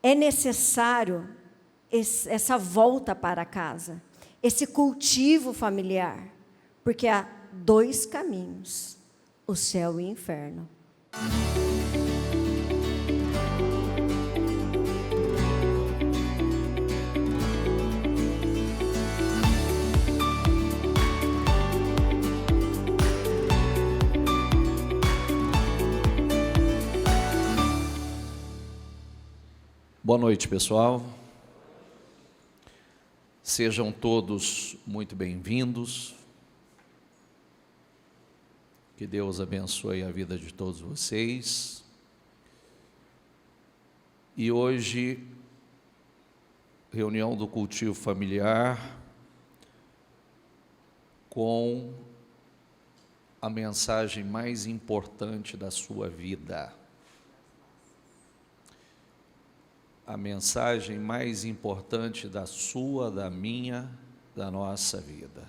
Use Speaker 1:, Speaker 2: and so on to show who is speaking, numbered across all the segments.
Speaker 1: é necessário essa volta para casa, esse cultivo familiar, porque há dois caminhos, o céu e o inferno.
Speaker 2: Boa noite, pessoal. Sejam todos muito bem-vindos. Que Deus abençoe a vida de todos vocês. E hoje, reunião do cultivo familiar com a mensagem mais importante da sua vida. A mensagem mais importante da sua, da minha, da nossa vida.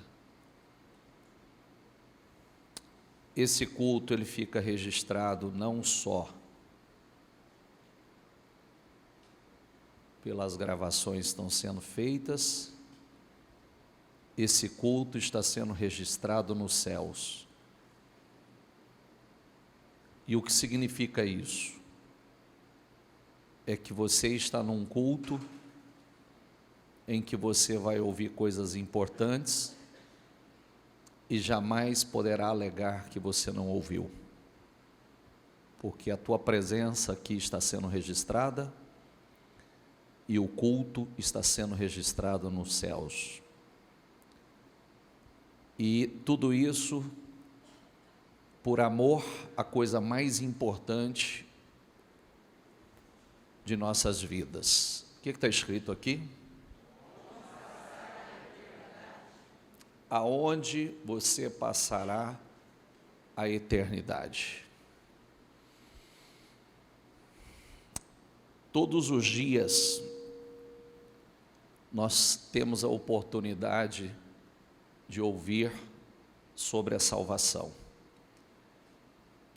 Speaker 2: Esse culto ele fica registrado não só pelas gravações que estão sendo feitas, esse culto está sendo registrado nos céus. E o que significa isso? É que você está num culto em que você vai ouvir coisas importantes e jamais poderá alegar que você não ouviu, porque a tua presença aqui está sendo registrada e o culto está sendo registrado nos céus. E tudo isso por amor à coisa mais importante de nossas vidas. O que está escrito aqui? Aonde você passará a eternidade. Todos os dias nós temos a oportunidade de ouvir sobre a salvação,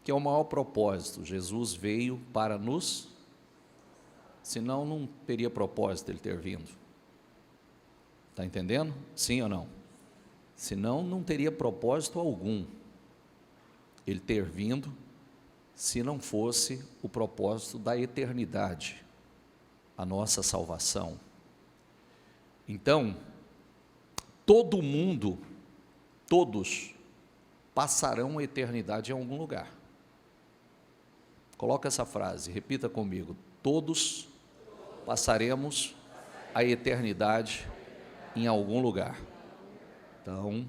Speaker 2: que é o maior propósito. Jesus veio para nos... Senão não teria propósito ele ter vindo. Está entendendo? Sim ou não? Senão não teria propósito algum ele ter vindo, se não fosse o propósito da eternidade, a nossa salvação. Então, todo mundo, todos passarão a eternidade em algum lugar. Coloca essa frase, repita comigo: todos passaremos a eternidade em algum lugar. Então,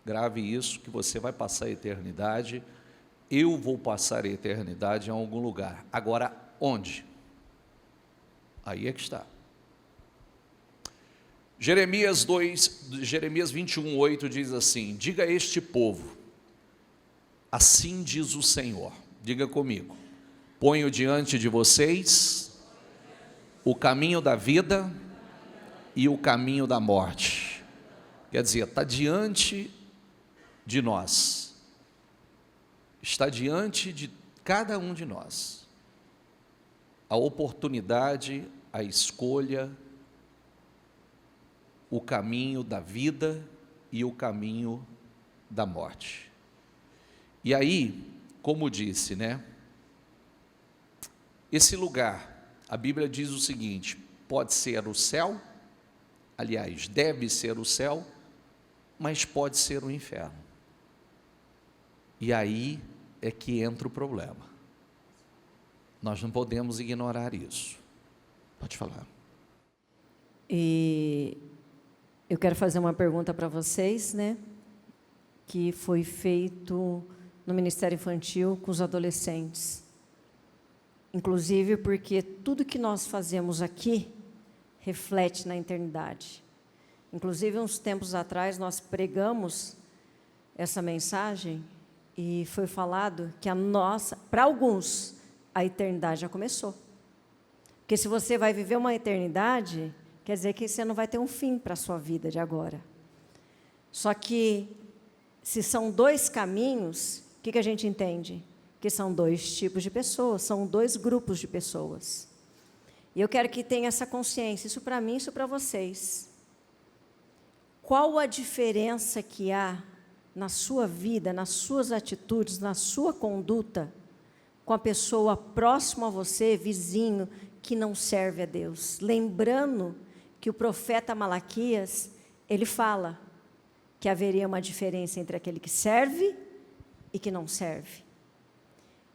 Speaker 2: grave isso, que você vai passar a eternidade, eu vou passar a eternidade em algum lugar. Agora, onde? Aí é que está. Jeremias 21:8 diz assim: diga a este povo, assim diz o Senhor, diga comigo: ponho diante de vocês o caminho da vida e o caminho da morte. Quer dizer, está diante de nós, está diante de cada um de nós, a oportunidade, a escolha, o caminho da vida e o caminho da morte. E aí, como disse, né? Esse lugar, a Bíblia diz o seguinte: pode ser o céu, aliás, deve ser o céu, mas pode ser o inferno. E aí é que entra o problema. Nós não podemos ignorar isso. Pode falar.
Speaker 1: E eu quero fazer uma pergunta para vocês, né? Que foi feito no Ministério Infantil com os adolescentes. Inclusive porque tudo que nós fazemos aqui reflete na eternidade. Inclusive, uns tempos atrás, nós pregamos essa mensagem e foi falado que para alguns, a eternidade já começou. Porque se você vai viver uma eternidade, quer dizer que você não vai ter um fim para a sua vida de agora. Só que, se são dois caminhos, o que a gente entende? Que são dois tipos de pessoas, são dois grupos de pessoas. E eu quero que tenha essa consciência, isso para mim, isso para vocês. Qual a diferença que há na sua vida, nas suas atitudes, na sua conduta, com a pessoa próxima a você, vizinho, que não serve a Deus? Lembrando que o profeta Malaquias, ele fala que haveria uma diferença entre aquele que serve e que não serve.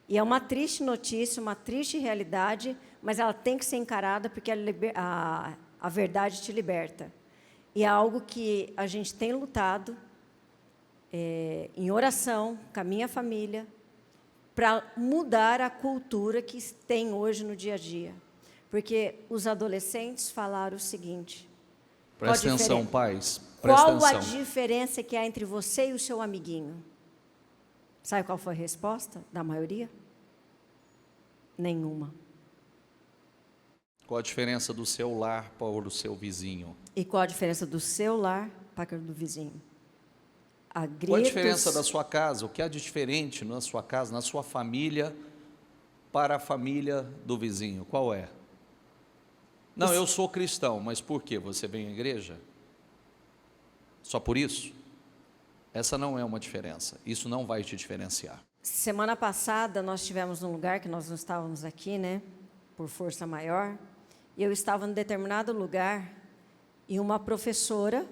Speaker 1: E é uma triste notícia, uma triste realidade, mas ela tem que ser encarada porque a verdade te liberta. E é algo que a gente tem lutado em oração com a minha família para mudar a cultura que tem hoje no dia a dia. Porque os adolescentes falaram o seguinte...
Speaker 2: Presta atenção, pais. Presta
Speaker 1: Qual a
Speaker 2: atenção.
Speaker 1: diferença que há entre você e o seu amiguinho? Sabe qual foi a resposta da maioria? Nenhuma.
Speaker 2: Qual a diferença do seu lar para o seu vizinho?
Speaker 1: E qual a diferença do seu lar para o do vizinho?
Speaker 2: Qual a diferença da sua casa? O que há de diferente na sua casa, na sua família, para a família do vizinho? Qual é? Não, eu sou cristão, mas por quê? Você vem à igreja? Só por isso? Essa não é uma diferença. Isso não vai te diferenciar.
Speaker 1: Semana passada, nós estivemos num lugar que nós não estávamos aqui, né? Por força maior. E eu estava em determinado lugar e uma professora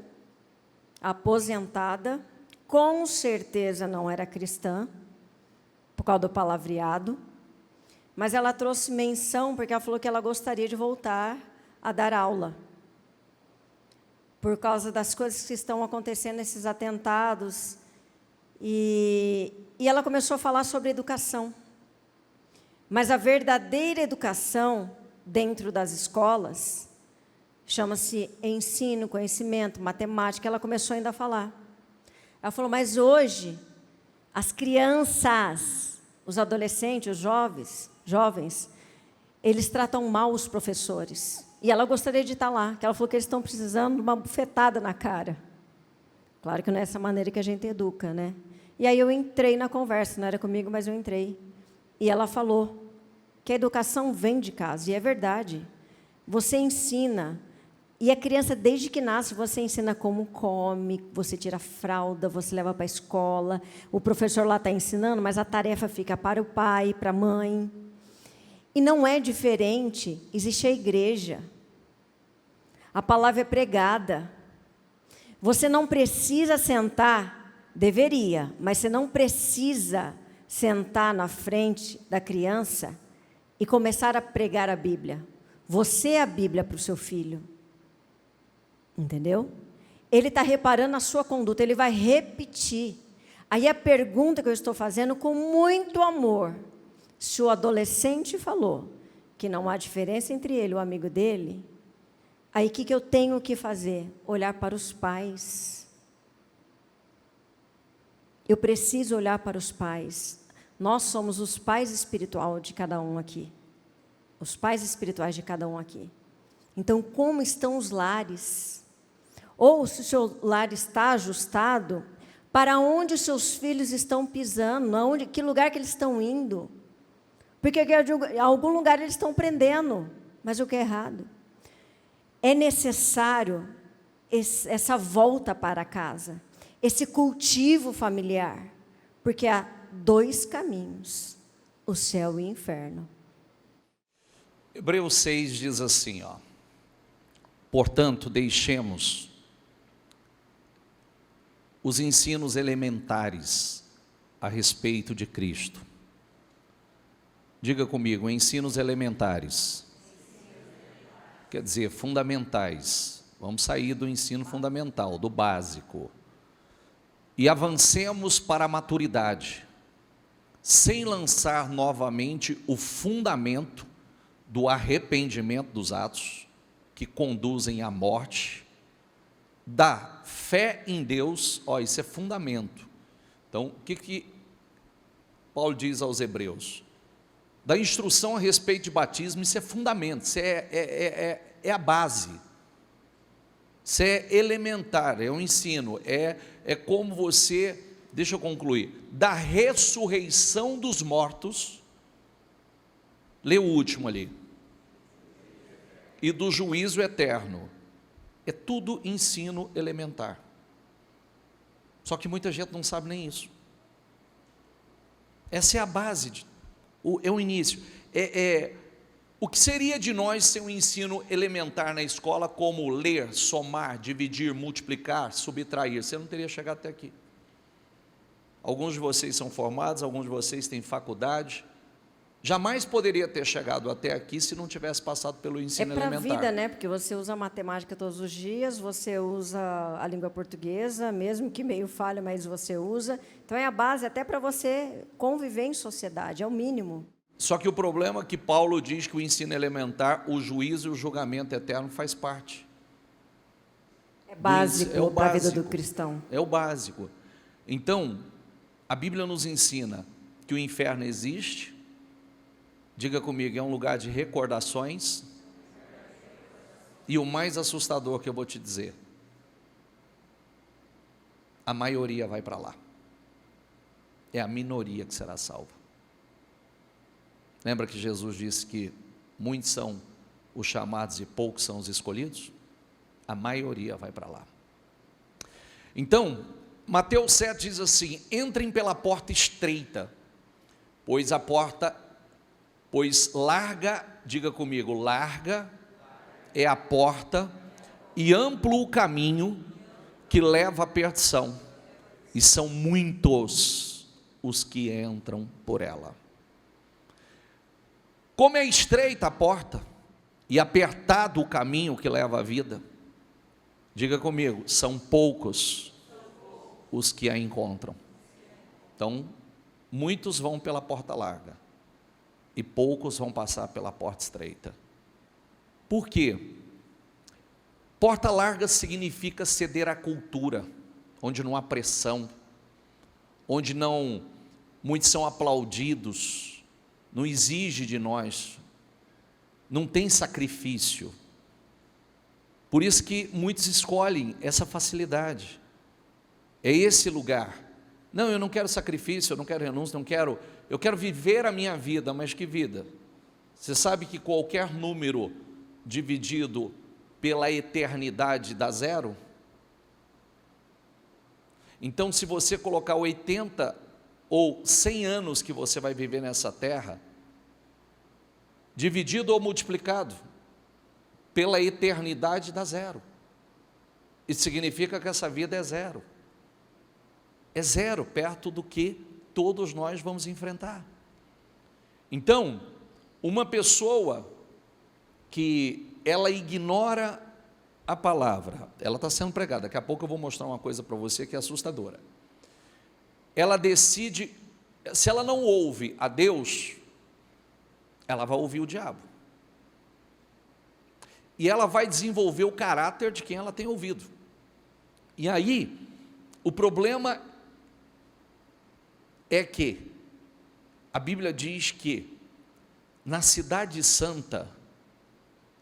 Speaker 1: aposentada, com certeza não era cristã, por causa do palavreado, mas ela trouxe menção porque ela falou que ela gostaria de voltar a dar aula, por causa das coisas que estão acontecendo, esses atentados, e ela começou a falar sobre educação. Mas a verdadeira educação dentro das escolas chama-se ensino, conhecimento, matemática. Ela começou ainda a falar. Ela falou, mas hoje, as crianças, os adolescentes, os jovens, eles tratam mal os professores. E ela gostaria de estar lá, que ela falou que eles estão precisando de uma bufetada na cara. Claro que não é essa maneira que a gente educa, né? E aí eu entrei na conversa, não era comigo, mas eu entrei. E ela falou que a educação vem de casa, e é verdade. Você ensina, e a criança, desde que nasce, você ensina como come, você tira a fralda, você leva para a escola, o professor lá está ensinando, mas a tarefa fica para o pai, para a mãe. E não é diferente, existe a igreja. A palavra é pregada. Você não precisa sentar, deveria, mas você não precisa sentar na frente da criança e começar a pregar a Bíblia. Você é a Bíblia para o seu filho. Entendeu? Ele está reparando a sua conduta, ele vai repetir. Aí a pergunta que eu estou fazendo com muito amor, se o adolescente falou que não há diferença entre ele e o amigo dele, aí o que eu tenho que fazer? Olhar para os pais. Eu preciso olhar para os pais. Nós somos os pais espirituais de cada um aqui. Os pais espirituais de cada um aqui. Então, como estão os lares? Ou se o seu lar está ajustado, para onde os seus filhos estão pisando? Que lugar que eles estão indo? Porque em algum lugar eles estão prendendo, mas o que é errado? É necessário essa volta para casa, esse cultivo familiar, porque há dois caminhos, o céu e o inferno.
Speaker 2: Hebreus 6 diz assim, ó, portanto, deixemos os ensinos elementares a respeito de Cristo. Diga comigo, ensinos elementares. Quer dizer, fundamentais. Vamos sair do ensino fundamental, do básico. E avancemos para a maturidade, sem lançar novamente o fundamento do arrependimento dos atos, que conduzem à morte, da fé em Deus, isso é fundamento. Então, o que Paulo diz aos Hebreus? Da instrução a respeito de batismo, isso é fundamento, isso é a base, isso é elementar, é um ensino, é como você, deixa eu concluir, da ressurreição dos mortos, lê o último ali, e do juízo eterno. É tudo ensino elementar. Só que muita gente não sabe nem isso. Essa é a base, é o início. O que seria de nós sem um ensino elementar na escola, como ler, somar, dividir, multiplicar, subtrair? Você não teria chegado até aqui. Alguns de vocês são formados, alguns de vocês têm faculdade. Jamais poderia ter chegado até aqui se não tivesse passado pelo ensino elementar.
Speaker 1: É para a vida, né? Porque você usa matemática todos os dias, você usa a língua portuguesa, mesmo que meio falha, mas você usa. Então, é a base até para você conviver em sociedade, é o mínimo.
Speaker 2: Só que o problema é que Paulo diz que o ensino elementar, o juízo e o julgamento eterno faz parte.
Speaker 1: É básico para a vida do cristão.
Speaker 2: É o básico. Então, a Bíblia nos ensina que o inferno existe. Diga comigo, é um lugar de recordações. E o mais assustador que eu vou te dizer, a maioria vai para lá. É a minoria que será salva. Lembra que Jesus disse que muitos são os chamados e poucos são os escolhidos? A maioria vai para lá. Então, Mateus 7 diz assim: entrem pela porta estreita, pois larga, diga comigo, larga é a porta e amplo o caminho que leva à perdição, e são muitos os que entram por ela. Como é estreita a porta e apertado o caminho que leva à vida, diga comigo, são poucos os que a encontram. Então, muitos vão pela porta larga e poucos vão passar pela porta estreita. Por quê? Porta larga significa ceder à cultura, onde não há pressão, onde não muitos são aplaudidos, não exige de nós, não tem sacrifício. Por isso que muitos escolhem essa facilidade. É esse lugar. Não, eu não quero sacrifício, eu não quero renúncia, eu quero viver a minha vida. Mas que vida? Você sabe que qualquer número dividido pela eternidade dá zero? Então, se você colocar 80 ou 100 anos que você vai viver nessa terra, dividido ou multiplicado pela eternidade dá zero. Isso significa que essa vida é zero. É zero perto do que todos nós vamos enfrentar. Então, uma pessoa que ela ignora a palavra, ela está sendo pregada, daqui a pouco eu vou mostrar uma coisa para você que é assustadora. Ela decide, se ela não ouve a Deus, ela vai ouvir o diabo. E ela vai desenvolver o caráter de quem ela tem ouvido. E aí, o problema é que a Bíblia diz que na cidade santa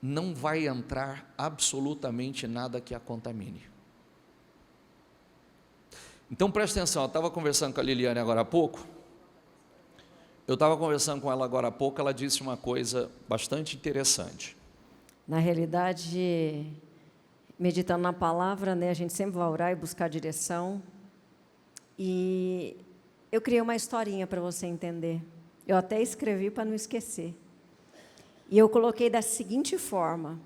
Speaker 2: não vai entrar absolutamente nada que a contamine. Então presta atenção, eu estava conversando com a Liliane agora há pouco, ela disse uma coisa bastante interessante.
Speaker 1: Na realidade, meditando na palavra, né, a gente sempre vai orar e buscar direção, e eu criei uma historinha para você entender. Eu até escrevi para não esquecer. E eu coloquei da seguinte forma.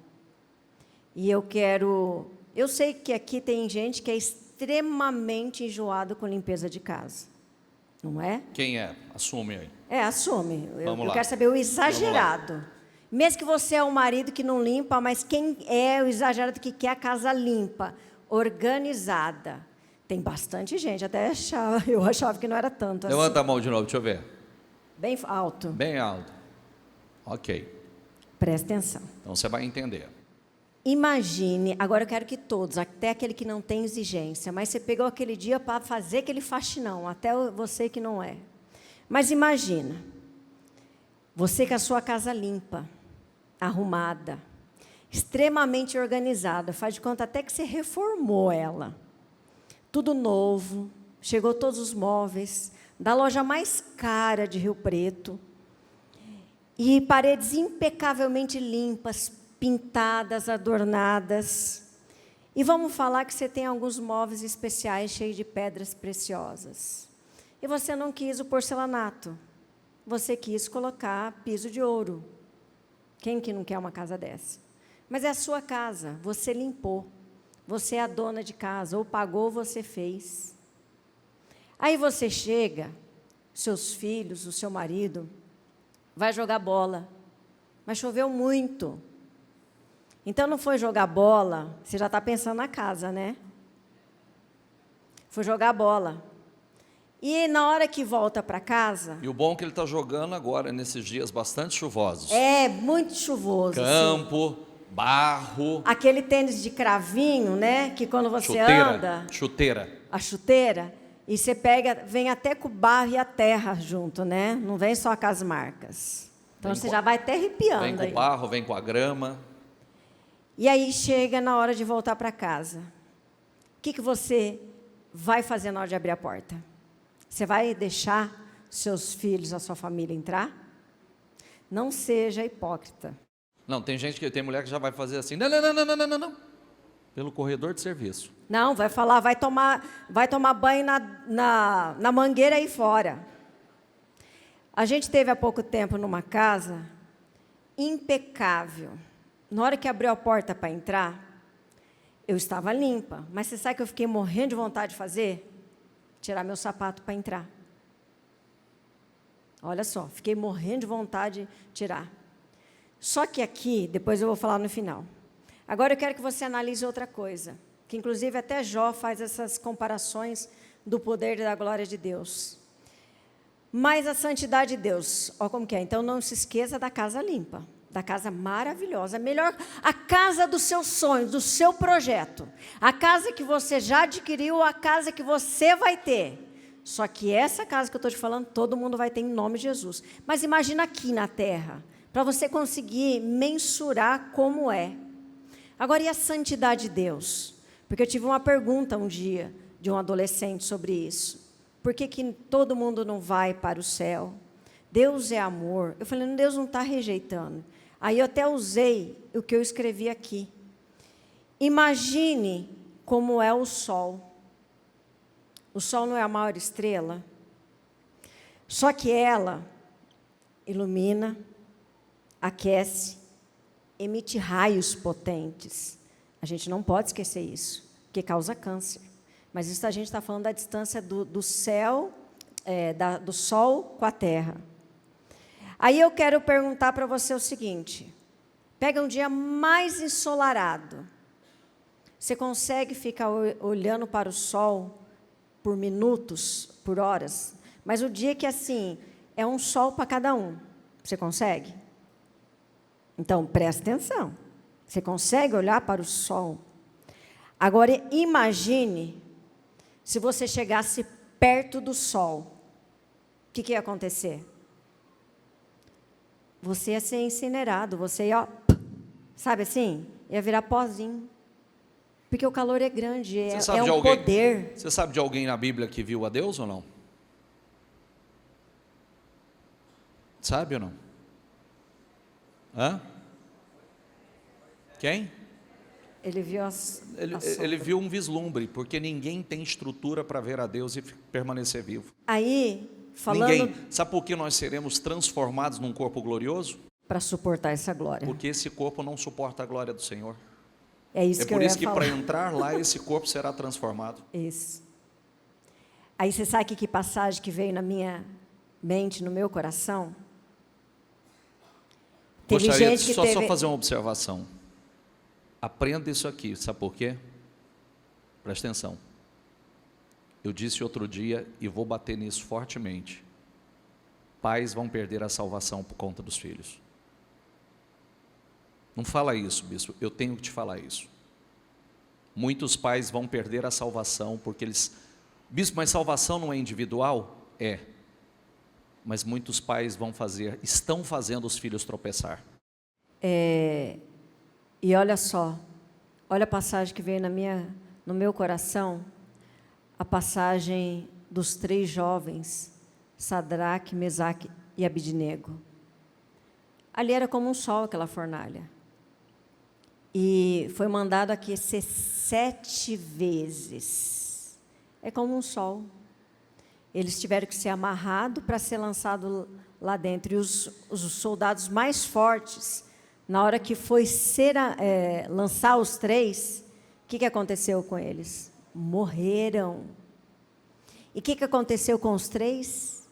Speaker 1: E eu sei que aqui tem gente que é extremamente enjoado com limpeza de casa. Não é?
Speaker 2: Quem é? Assume aí.
Speaker 1: Assume. Eu quero saber o exagerado. Mesmo que você é um marido que não limpa, mas quem é o exagerado que quer a casa limpa, organizada? Tem bastante gente, eu achava que não era tanto assim.
Speaker 2: Levanta a mão de novo, deixa eu ver.
Speaker 1: Bem alto.
Speaker 2: Bem alto. Ok.
Speaker 1: Presta atenção.
Speaker 2: Então você vai entender.
Speaker 1: Imagine, agora eu quero que todos, até aquele que não tem exigência, mas você pegou aquele dia para fazer aquele faxinão, até você que não é. Mas imagina, você com a sua casa limpa, arrumada, extremamente organizada, faz de conta até que você reformou ela. Tudo novo, chegou todos os móveis, da loja mais cara de Rio Preto, e paredes impecavelmente limpas, pintadas, adornadas. E vamos falar que você tem alguns móveis especiais cheios de pedras preciosas. E você não quis o porcelanato. Você quis colocar piso de ouro. Quem que não quer uma casa dessa? Mas é a sua casa, você limpou. Você é a dona de casa, ou pagou, ou você fez. Aí você chega, seus filhos, o seu marido, vai jogar bola. Mas choveu muito. Então, não foi jogar bola, você já está pensando na casa, né? Foi jogar bola. E na hora que volta para casa...
Speaker 2: E o bom é que ele está jogando agora, nesses dias bastante chuvosos.
Speaker 1: É, muito chuvoso.
Speaker 2: Campo,
Speaker 1: assim.
Speaker 2: Barro.
Speaker 1: Aquele tênis de cravinho, né? Que quando você anda...
Speaker 2: Chuteira.
Speaker 1: A chuteira. E você pega, vem até com o barro e a terra junto, né? Não vem só com as marcas. Então, você já vai até arrepiando.
Speaker 2: Vem com o barro, vem com a grama.
Speaker 1: E aí chega na hora de voltar para casa. O que você vai fazer na hora de abrir a porta? Você vai deixar seus filhos, a sua família entrar? Não seja hipócrita.
Speaker 2: Não, tem mulher que já vai fazer assim, não. Pelo corredor de serviço.
Speaker 1: Não, vai falar, vai tomar banho na mangueira aí fora. A gente teve há pouco tempo numa casa impecável. Na hora que abriu a porta para entrar, eu estava limpa. Mas você sabe que eu fiquei morrendo de vontade de fazer? Tirar meu sapato para entrar. Olha só, fiquei morrendo de vontade de tirar. Só que aqui, depois eu vou falar no final. Agora eu quero que você analise outra coisa, que inclusive até Jó faz essas comparações do poder e da glória de Deus. Mas a santidade de Deus, olha como que é. Então não se esqueça da casa limpa. Da casa maravilhosa, melhor, a casa dos seus sonhos, do seu projeto, a casa que você já adquiriu, a casa que você vai ter. Só que essa casa que eu estou te falando, todo mundo vai ter em nome de Jesus. Mas imagina aqui na terra, para você conseguir mensurar como é. Agora, e a santidade de Deus? Porque eu tive uma pergunta um dia de um adolescente sobre isso. Por que todo mundo não vai para o céu? Deus é amor. Eu falei, Deus não está rejeitando. Aí eu até usei o que eu escrevi aqui. Imagine como é o sol. O sol não é a maior estrela? Só que ela ilumina, aquece, emite raios potentes. A gente não pode esquecer isso, porque causa câncer. Mas isso a gente está falando da distância do céu, do sol com a terra. Aí eu quero perguntar para você o seguinte: pega um dia mais ensolarado. Você consegue ficar olhando para o sol por minutos, por horas? Mas o dia que assim, é um sol para cada um. Você consegue? Então, presta atenção. Você consegue olhar para o sol? Agora, imagine se você chegasse perto do sol. O que ia acontecer? Você ia ser incinerado, você ia, sabe assim? Ia virar pozinho. Porque o calor é grande, é um poder.
Speaker 2: Você sabe de alguém na Bíblia que viu a Deus ou não? Sabe ou não? Hã? Quem?
Speaker 1: Ele viu
Speaker 2: ele viu um vislumbre, porque ninguém tem estrutura para ver a Deus e permanecer vivo.
Speaker 1: Aí, falando...
Speaker 2: Ninguém. Sabe por que nós seremos transformados num corpo glorioso?
Speaker 1: Para suportar essa glória.
Speaker 2: Porque esse corpo não suporta a glória do Senhor.
Speaker 1: É isso que eu ia falar.
Speaker 2: É por isso que para entrar lá, esse corpo será transformado.
Speaker 1: Isso. Aí você sabe que passagem que veio na minha mente, no meu coração?
Speaker 2: Gostaria de só fazer uma observação. Aprenda isso aqui, sabe por quê? Presta atenção. Eu disse outro dia e vou bater nisso fortemente. Pais vão perder a salvação por conta dos filhos. Não fala isso, bispo, eu tenho que te falar isso. Muitos pais vão perder a salvação porque eles... Bispo, mas salvação não é individual? É. Mas muitos pais estão fazendo os filhos tropeçar.
Speaker 1: E olha só, olha a passagem que veio no meu coração, a passagem dos 3 jovens, Sadraque, Mesaque e Abidnego. Ali era como um sol aquela fornalha. e foi mandado aquecer 7 vezes. É como um sol. Eles tiveram que ser amarrados para ser lançado lá dentro. E os soldados mais fortes, na hora que foi lançar os 3, o que aconteceu com eles? Morreram. E o que aconteceu com os 3?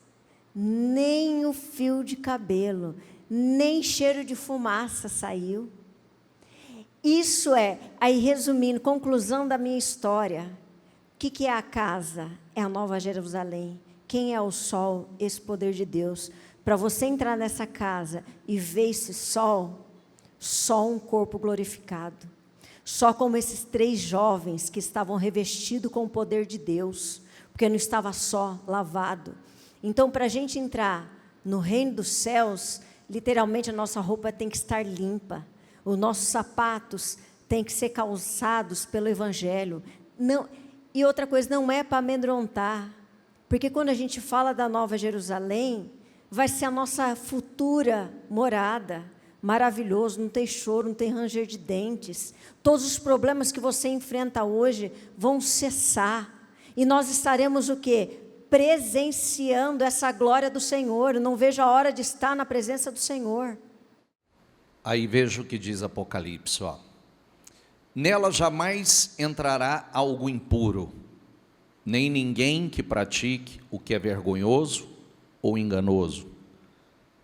Speaker 1: Nem o fio de cabelo, nem cheiro de fumaça saiu. Isso aí resumindo, conclusão da minha história, o que é a casa? É a Nova Jerusalém. Quem é o sol? Esse poder de Deus. Para você entrar nessa casa e ver esse sol, só um corpo glorificado. Só como esses 3 jovens que estavam revestidos com o poder de Deus, porque não estava só, lavado. Então, para a gente entrar no reino dos céus, literalmente a nossa roupa tem que estar limpa. Os nossos sapatos têm que ser calçados pelo Evangelho. Não, e outra coisa, não é para amedrontar. Porque quando a gente fala da Nova Jerusalém, vai ser a nossa futura morada. Maravilhoso, não tem choro, não tem ranger de dentes. Todos os problemas que você enfrenta hoje vão cessar. E nós estaremos o quê? Presenciando essa glória do Senhor. Eu não vejo a hora de estar na presença do Senhor.
Speaker 2: Aí veja o que diz Apocalipse, ó. Nela jamais entrará algo impuro, nem ninguém que pratique o que é vergonhoso ou enganoso,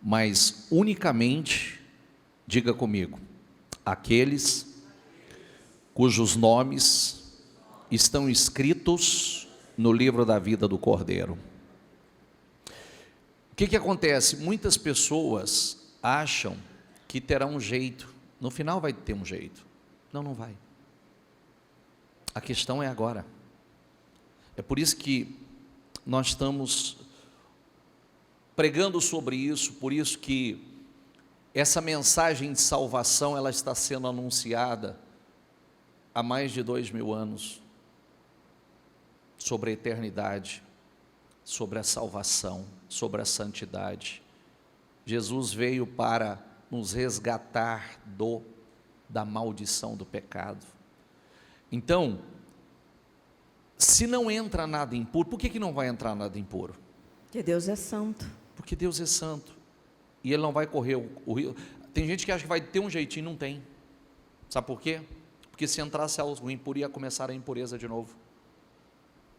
Speaker 2: mas unicamente, diga comigo, aqueles cujos nomes estão escritos no livro da vida do Cordeiro. O que acontece? Muitas pessoas acham que terá um jeito, no final vai ter um jeito. Não, não vai. A questão é agora. É por isso que nós estamos pregando sobre isso, por isso que essa mensagem de salvação, ela está sendo anunciada há mais de 2000 anos, sobre a eternidade, sobre a salvação, sobre a santidade. Jesus veio para nos resgatar da maldição do pecado. Então, se não entra nada impuro, por que não vai entrar nada impuro?
Speaker 1: Porque Deus é santo.
Speaker 2: Porque Deus é santo, e Ele não vai correr o rio. Tem gente que acha que vai ter um jeitinho, não tem. Sabe por quê? Porque se entrasse algo impuro, ia começar a impureza de novo.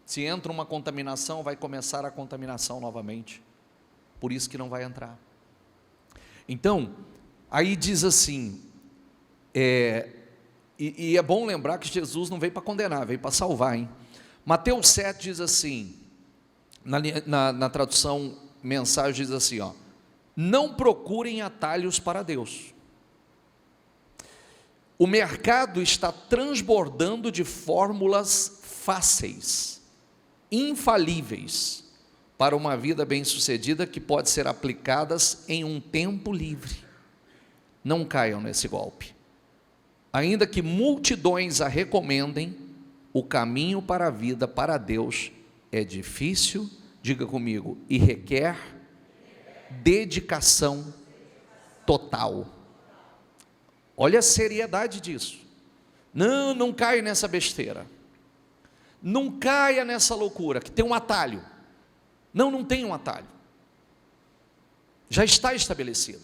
Speaker 2: Se entra uma contaminação, vai começar a contaminação novamente. Por isso que não vai entrar. Então, aí diz assim, e é bom lembrar que Jesus não veio para condenar, veio para salvar, hein? Mateus 7 diz assim, na tradução mensagem diz assim, ó, não procurem atalhos para Deus. O mercado está transbordando de fórmulas fáceis, infalíveis, para uma vida bem-sucedida que pode ser aplicadas em um tempo livre. Não caiam nesse golpe. Ainda que multidões a recomendem, o caminho para a vida, para Deus, é difícil, diga comigo, e requer dedicação total. Olha a seriedade disso. Não caia nessa besteira. Não caia nessa loucura, que tem um atalho. Não tem um atalho. Já está estabelecido.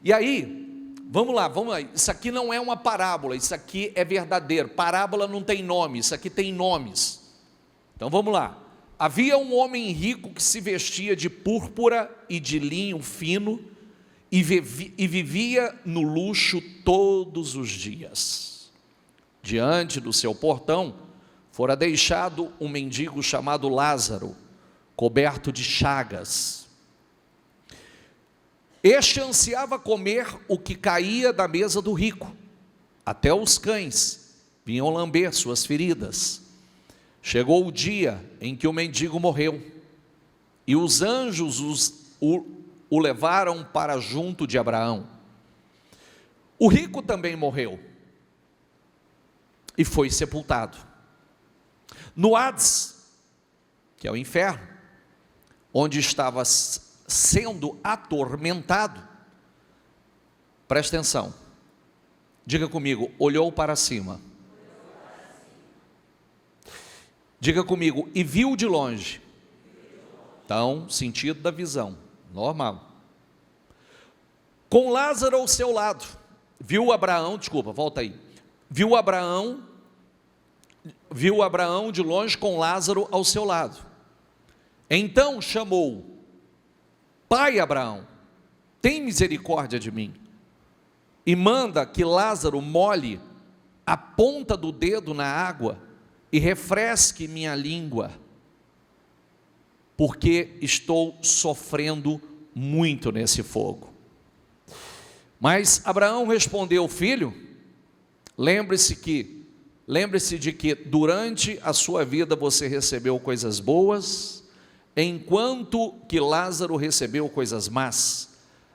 Speaker 2: E aí, vamos lá. Isso aqui não é uma parábola, isso aqui é verdadeiro. Parábola não tem nome, isso aqui tem nomes. Então vamos lá. Havia um homem rico que se vestia de púrpura e de linho fino e vivia no luxo todos os dias. Diante do seu portão fora deixado um mendigo chamado Lázaro, coberto de chagas. Este ansiava comer o que caía da mesa do rico, até os cães vinham lamber suas feridas. Chegou o dia em que o mendigo morreu, e os anjos o levaram para junto de Abraão. O rico também morreu, e foi sepultado. No Hades, que é o inferno, onde estava sendo atormentado, presta atenção, Diga comigo, olhou para cima. Diga comigo, e viu de longe. Então, sentido da visão, normal. Com Lázaro ao seu lado, viu Abraão, desculpa, volta aí. Viu Abraão de longe com Lázaro ao seu lado. Então chamou: Pai Abraão, tem misericórdia de mim, e manda que Lázaro molhe a ponta do dedo na água e refresque minha língua, porque estou sofrendo muito nesse fogo. Mas Abraão respondeu: filho, lembre-se de que durante a sua vida você recebeu coisas boas, enquanto que Lázaro recebeu coisas más.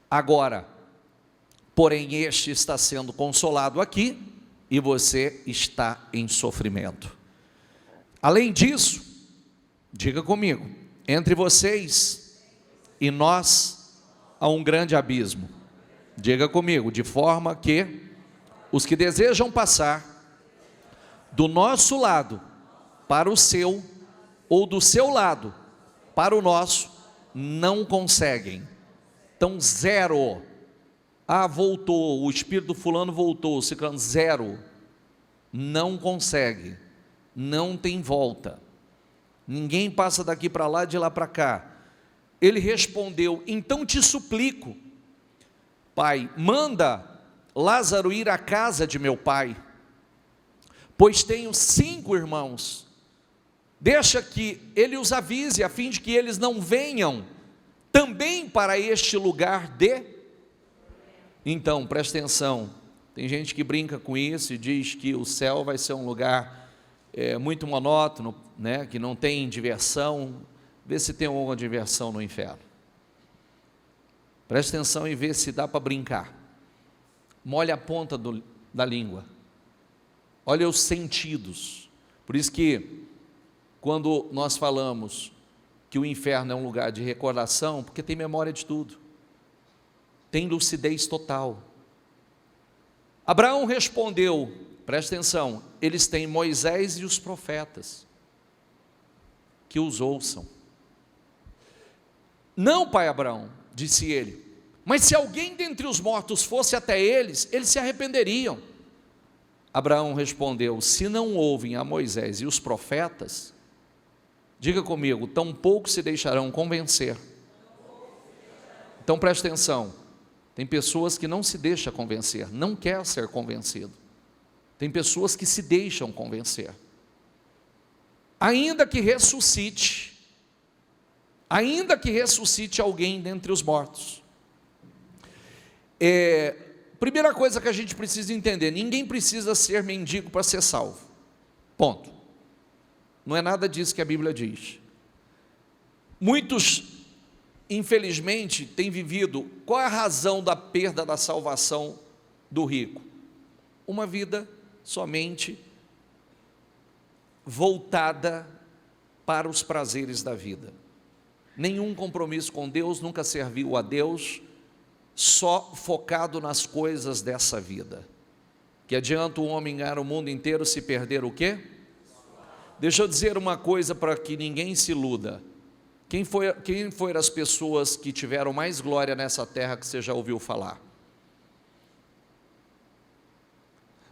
Speaker 2: Agora, porém, este está sendo consolado aqui e você está em sofrimento. Além disso, diga comigo, entre vocês e nós há um grande abismo. Diga comigo, de forma que os que desejam passar do nosso lado para o seu, ou do seu lado para o nosso, não conseguem. Então, zero. Voltou, o espírito do fulano voltou, o ciclano, zero. Não consegue, não tem volta. Ninguém passa daqui para lá, de lá para cá. Ele respondeu: então te suplico, pai, manda Lázaro ir à casa de meu pai, pois tenho 5 irmãos. Deixa que ele os avise, a fim de que eles não venham também para este lugar de... Então, presta atenção, tem gente que brinca com isso e diz que o céu vai ser um lugar muito monótono, né, que não tem diversão. Vê se tem alguma diversão no inferno. Presta atenção e vê se dá para brincar. Molha a ponta da língua, olha os sentidos. Por isso que quando nós falamos que o inferno é um lugar de recordação, porque tem memória de tudo, tem lucidez total. Abraão respondeu, presta atenção, eles têm Moisés e os profetas, que os ouçam. Não, pai Abraão, disse ele, mas se alguém dentre os mortos fosse até eles se arrependeriam. Abraão respondeu: se não ouvem a Moisés e os profetas, diga comigo, tampouco se deixarão convencer. Então preste atenção, tem pessoas que não se deixam convencer, não quer ser convencido. Tem pessoas que se deixam convencer. Ainda que ressuscite alguém dentre os mortos. Primeira coisa que a gente precisa entender, ninguém precisa ser mendigo para ser salvo, ponto. Não é nada disso que a Bíblia diz. Muitos, infelizmente, têm vivido, qual é a razão da perda da salvação do rico? Uma vida somente voltada para os prazeres da vida, nenhum compromisso com Deus, nunca serviu a Deus, só focado nas coisas dessa vida. Que adianta o homem ganhar o mundo inteiro se perder o quê? Deixa eu dizer uma coisa para que ninguém se iluda. Quem foram as pessoas que tiveram mais glória nessa terra que você já ouviu falar?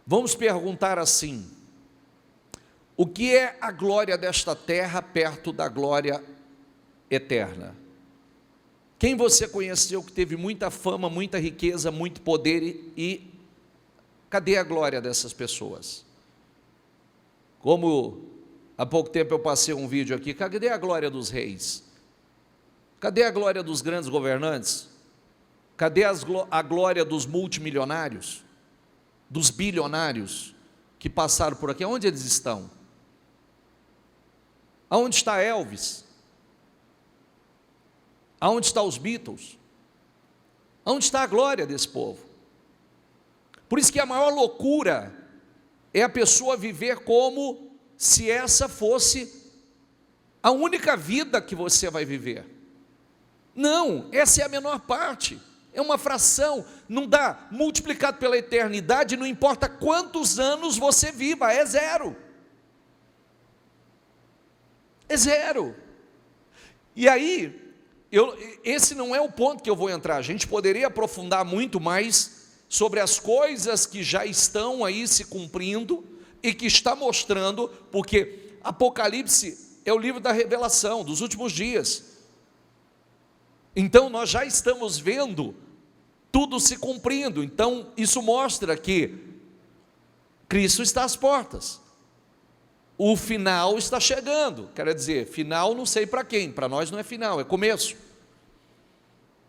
Speaker 2: Vamos perguntar assim: o que é a glória desta terra perto da glória eterna? Quem você conheceu que teve muita fama, muita riqueza, muito poder e cadê a glória dessas pessoas? Como há pouco tempo eu passei um vídeo aqui, cadê a glória dos reis? Cadê a glória dos grandes governantes? Cadê a glória dos multimilionários? Dos bilionários que passaram por aqui? Onde eles estão? Aonde está Elvis? Aonde estão os Beatles? Aonde está a glória desse povo? Por isso que a maior loucura é a pessoa viver como se essa fosse a única vida que você vai viver. Não, essa é a menor parte. é uma fração, não dá, multiplicado pela eternidade, não importa quantos anos você viva, é zero. É zero. E aí, esse não é o ponto que eu vou entrar, a gente poderia aprofundar muito mais sobre as coisas que já estão aí se cumprindo, e que está mostrando, porque Apocalipse é o livro da revelação, dos últimos dias. Então nós já estamos vendo tudo se cumprindo, então isso mostra que Cristo está às portas, o final está chegando, quer dizer, final não sei para quem, para nós não é final, é começo.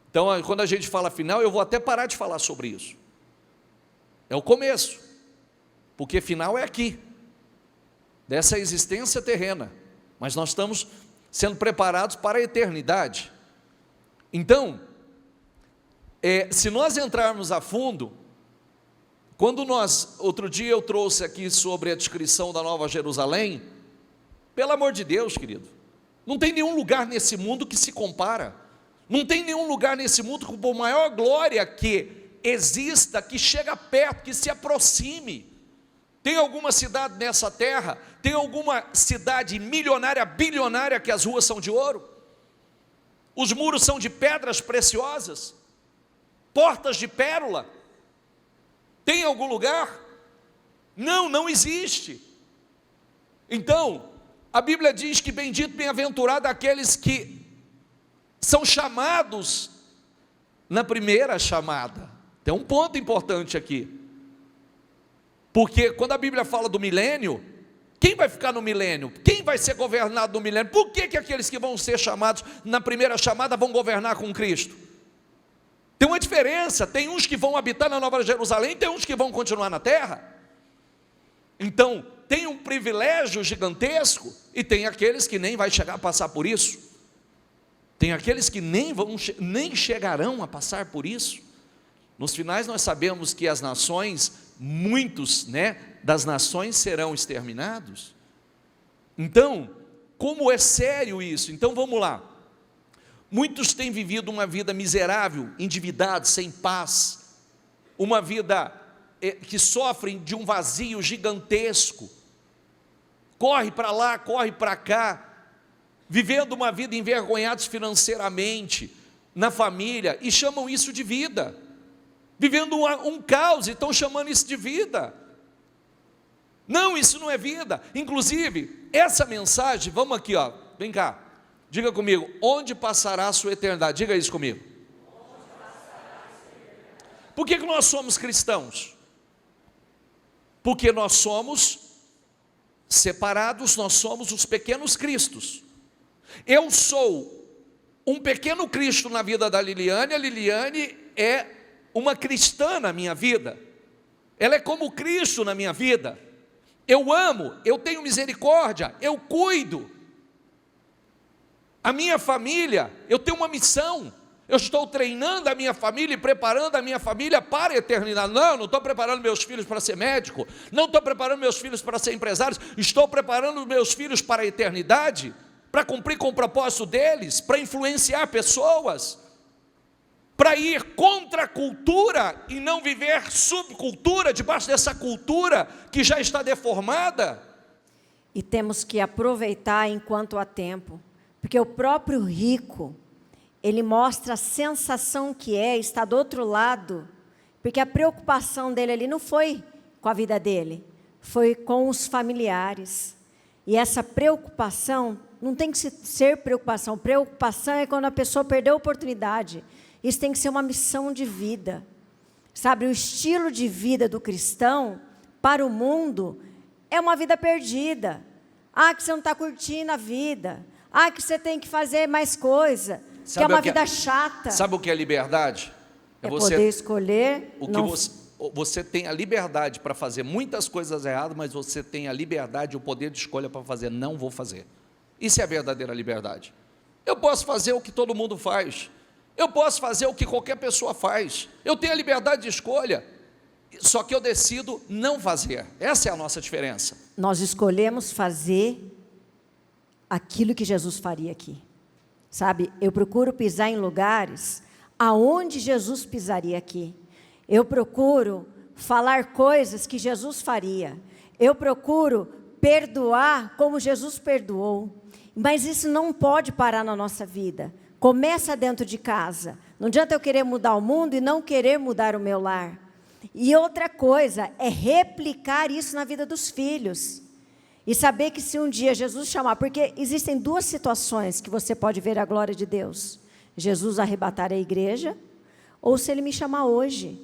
Speaker 2: Então quando a gente fala final, eu vou até parar de falar sobre isso, é o começo, porque final é aqui, dessa existência terrena, mas nós estamos sendo preparados para a eternidade. Então, se nós entrarmos a fundo, outro dia eu trouxe aqui sobre a descrição da Nova Jerusalém, pelo amor de Deus, querido, não tem nenhum lugar nesse mundo que se compara, não tem nenhum lugar nesse mundo com a maior glória que exista, que chega perto, que se aproxime. Tem alguma cidade nessa terra, tem alguma cidade milionária, bilionária, que as ruas são de ouro? Os muros são de pedras preciosas? Portas de pérola? Tem algum lugar? Não, não existe. Então, a Bíblia diz que bendito, bem-aventurado aqueles que são chamados na primeira chamada. Tem um ponto importante aqui. Porque quando a Bíblia fala do milênio, quem vai ficar no milênio? Quem vai ser governado no milênio? Por que aqueles que vão ser chamados na primeira chamada vão governar com Cristo? Tem uma diferença, tem uns que vão habitar na Nova Jerusalém, tem uns que vão continuar na terra. Então, tem um privilégio gigantesco, e tem aqueles que nem vai chegar a passar por isso. Tem aqueles que nem chegarão a passar por isso. Nos finais nós sabemos que as nações, muitos, das nações serão exterminados. Então, como é sério isso? Então vamos lá. Muitos têm vivido uma vida miserável, endividados, sem paz, uma vida que sofrem de um vazio gigantesco, corre para lá, corre para cá, vivendo uma vida envergonhados financeiramente, na família, e chamam isso de vida, vivendo um caos, e estão chamando isso de vida. Não, isso não é vida. Inclusive, essa mensagem, vamos aqui, vem cá, diga comigo, onde passará a sua eternidade? Diga isso comigo. Por que nós somos cristãos? Porque nós somos separados, nós somos os pequenos cristos. Eu sou um pequeno Cristo na vida da Liliane, a Liliane é uma cristã na minha vida, ela é como Cristo na minha vida. Eu amo, eu tenho misericórdia, eu cuido. A minha família, eu tenho uma missão, eu estou treinando a minha família e preparando a minha família para a eternidade. Não estou preparando meus filhos para ser médico, não estou preparando meus filhos para ser empresários, estou preparando meus filhos para a eternidade, para cumprir com o propósito deles, para influenciar pessoas, para ir contra a cultura e não viver subcultura, debaixo dessa cultura que já está deformada.
Speaker 1: E temos que aproveitar enquanto há tempo, porque o próprio rico, ele mostra a sensação que é estar do outro lado, porque a preocupação dele ali não foi com a vida dele, foi com os familiares. E essa preocupação não tem que ser preocupação, preocupação é quando a pessoa perdeu a oportunidade. Isso tem que ser uma missão de vida, sabe? O estilo de vida do cristão para o mundo é uma vida perdida. Que você não está curtindo a vida, que você tem que fazer mais coisa, que é uma vida chata.
Speaker 2: Sabe o que é liberdade?
Speaker 1: É você poder escolher.
Speaker 2: Você tem a liberdade para fazer muitas coisas erradas, mas você tem a liberdade, o poder de escolha para fazer, não vou fazer. Isso é a verdadeira liberdade. Eu posso fazer o que todo mundo faz, eu posso fazer o que qualquer pessoa faz, eu tenho a liberdade de escolha, só que eu decido não fazer. Essa é a nossa diferença.
Speaker 1: Nós escolhemos fazer aquilo que Jesus faria aqui, sabe? Eu procuro pisar em lugares aonde Jesus pisaria aqui. Eu procuro falar coisas que Jesus faria. Eu procuro perdoar como Jesus perdoou. Mas isso não pode parar na nossa vida. Começa dentro de casa. Não adianta eu querer mudar o mundo e não querer mudar o meu lar. E outra coisa é replicar isso na vida dos filhos. E saber que se um dia Jesus chamar, porque existem duas situações que você pode ver a glória de Deus. Jesus arrebatar a igreja, ou se Ele me chamar hoje.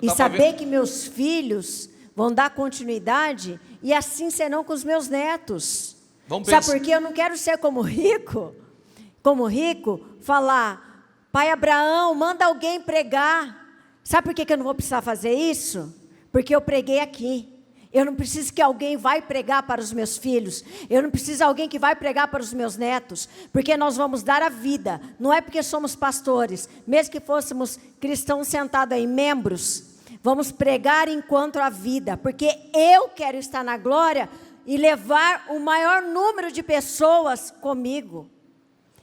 Speaker 1: E saber que meus filhos vão dar continuidade, e assim serão com os meus netos. Sabe por quê? Eu não quero ser como rico, falar, pai Abraão, manda alguém pregar. Sabe por que eu não vou precisar fazer isso? Porque eu preguei aqui. Eu não preciso que alguém vai pregar para os meus filhos. Eu não preciso de alguém que vai pregar para os meus netos. Porque nós vamos dar a vida. Não é porque somos pastores. Mesmo que fôssemos cristãos sentados aí, membros. Vamos pregar enquanto a vida. Porque eu quero estar na glória e levar o maior número de pessoas comigo.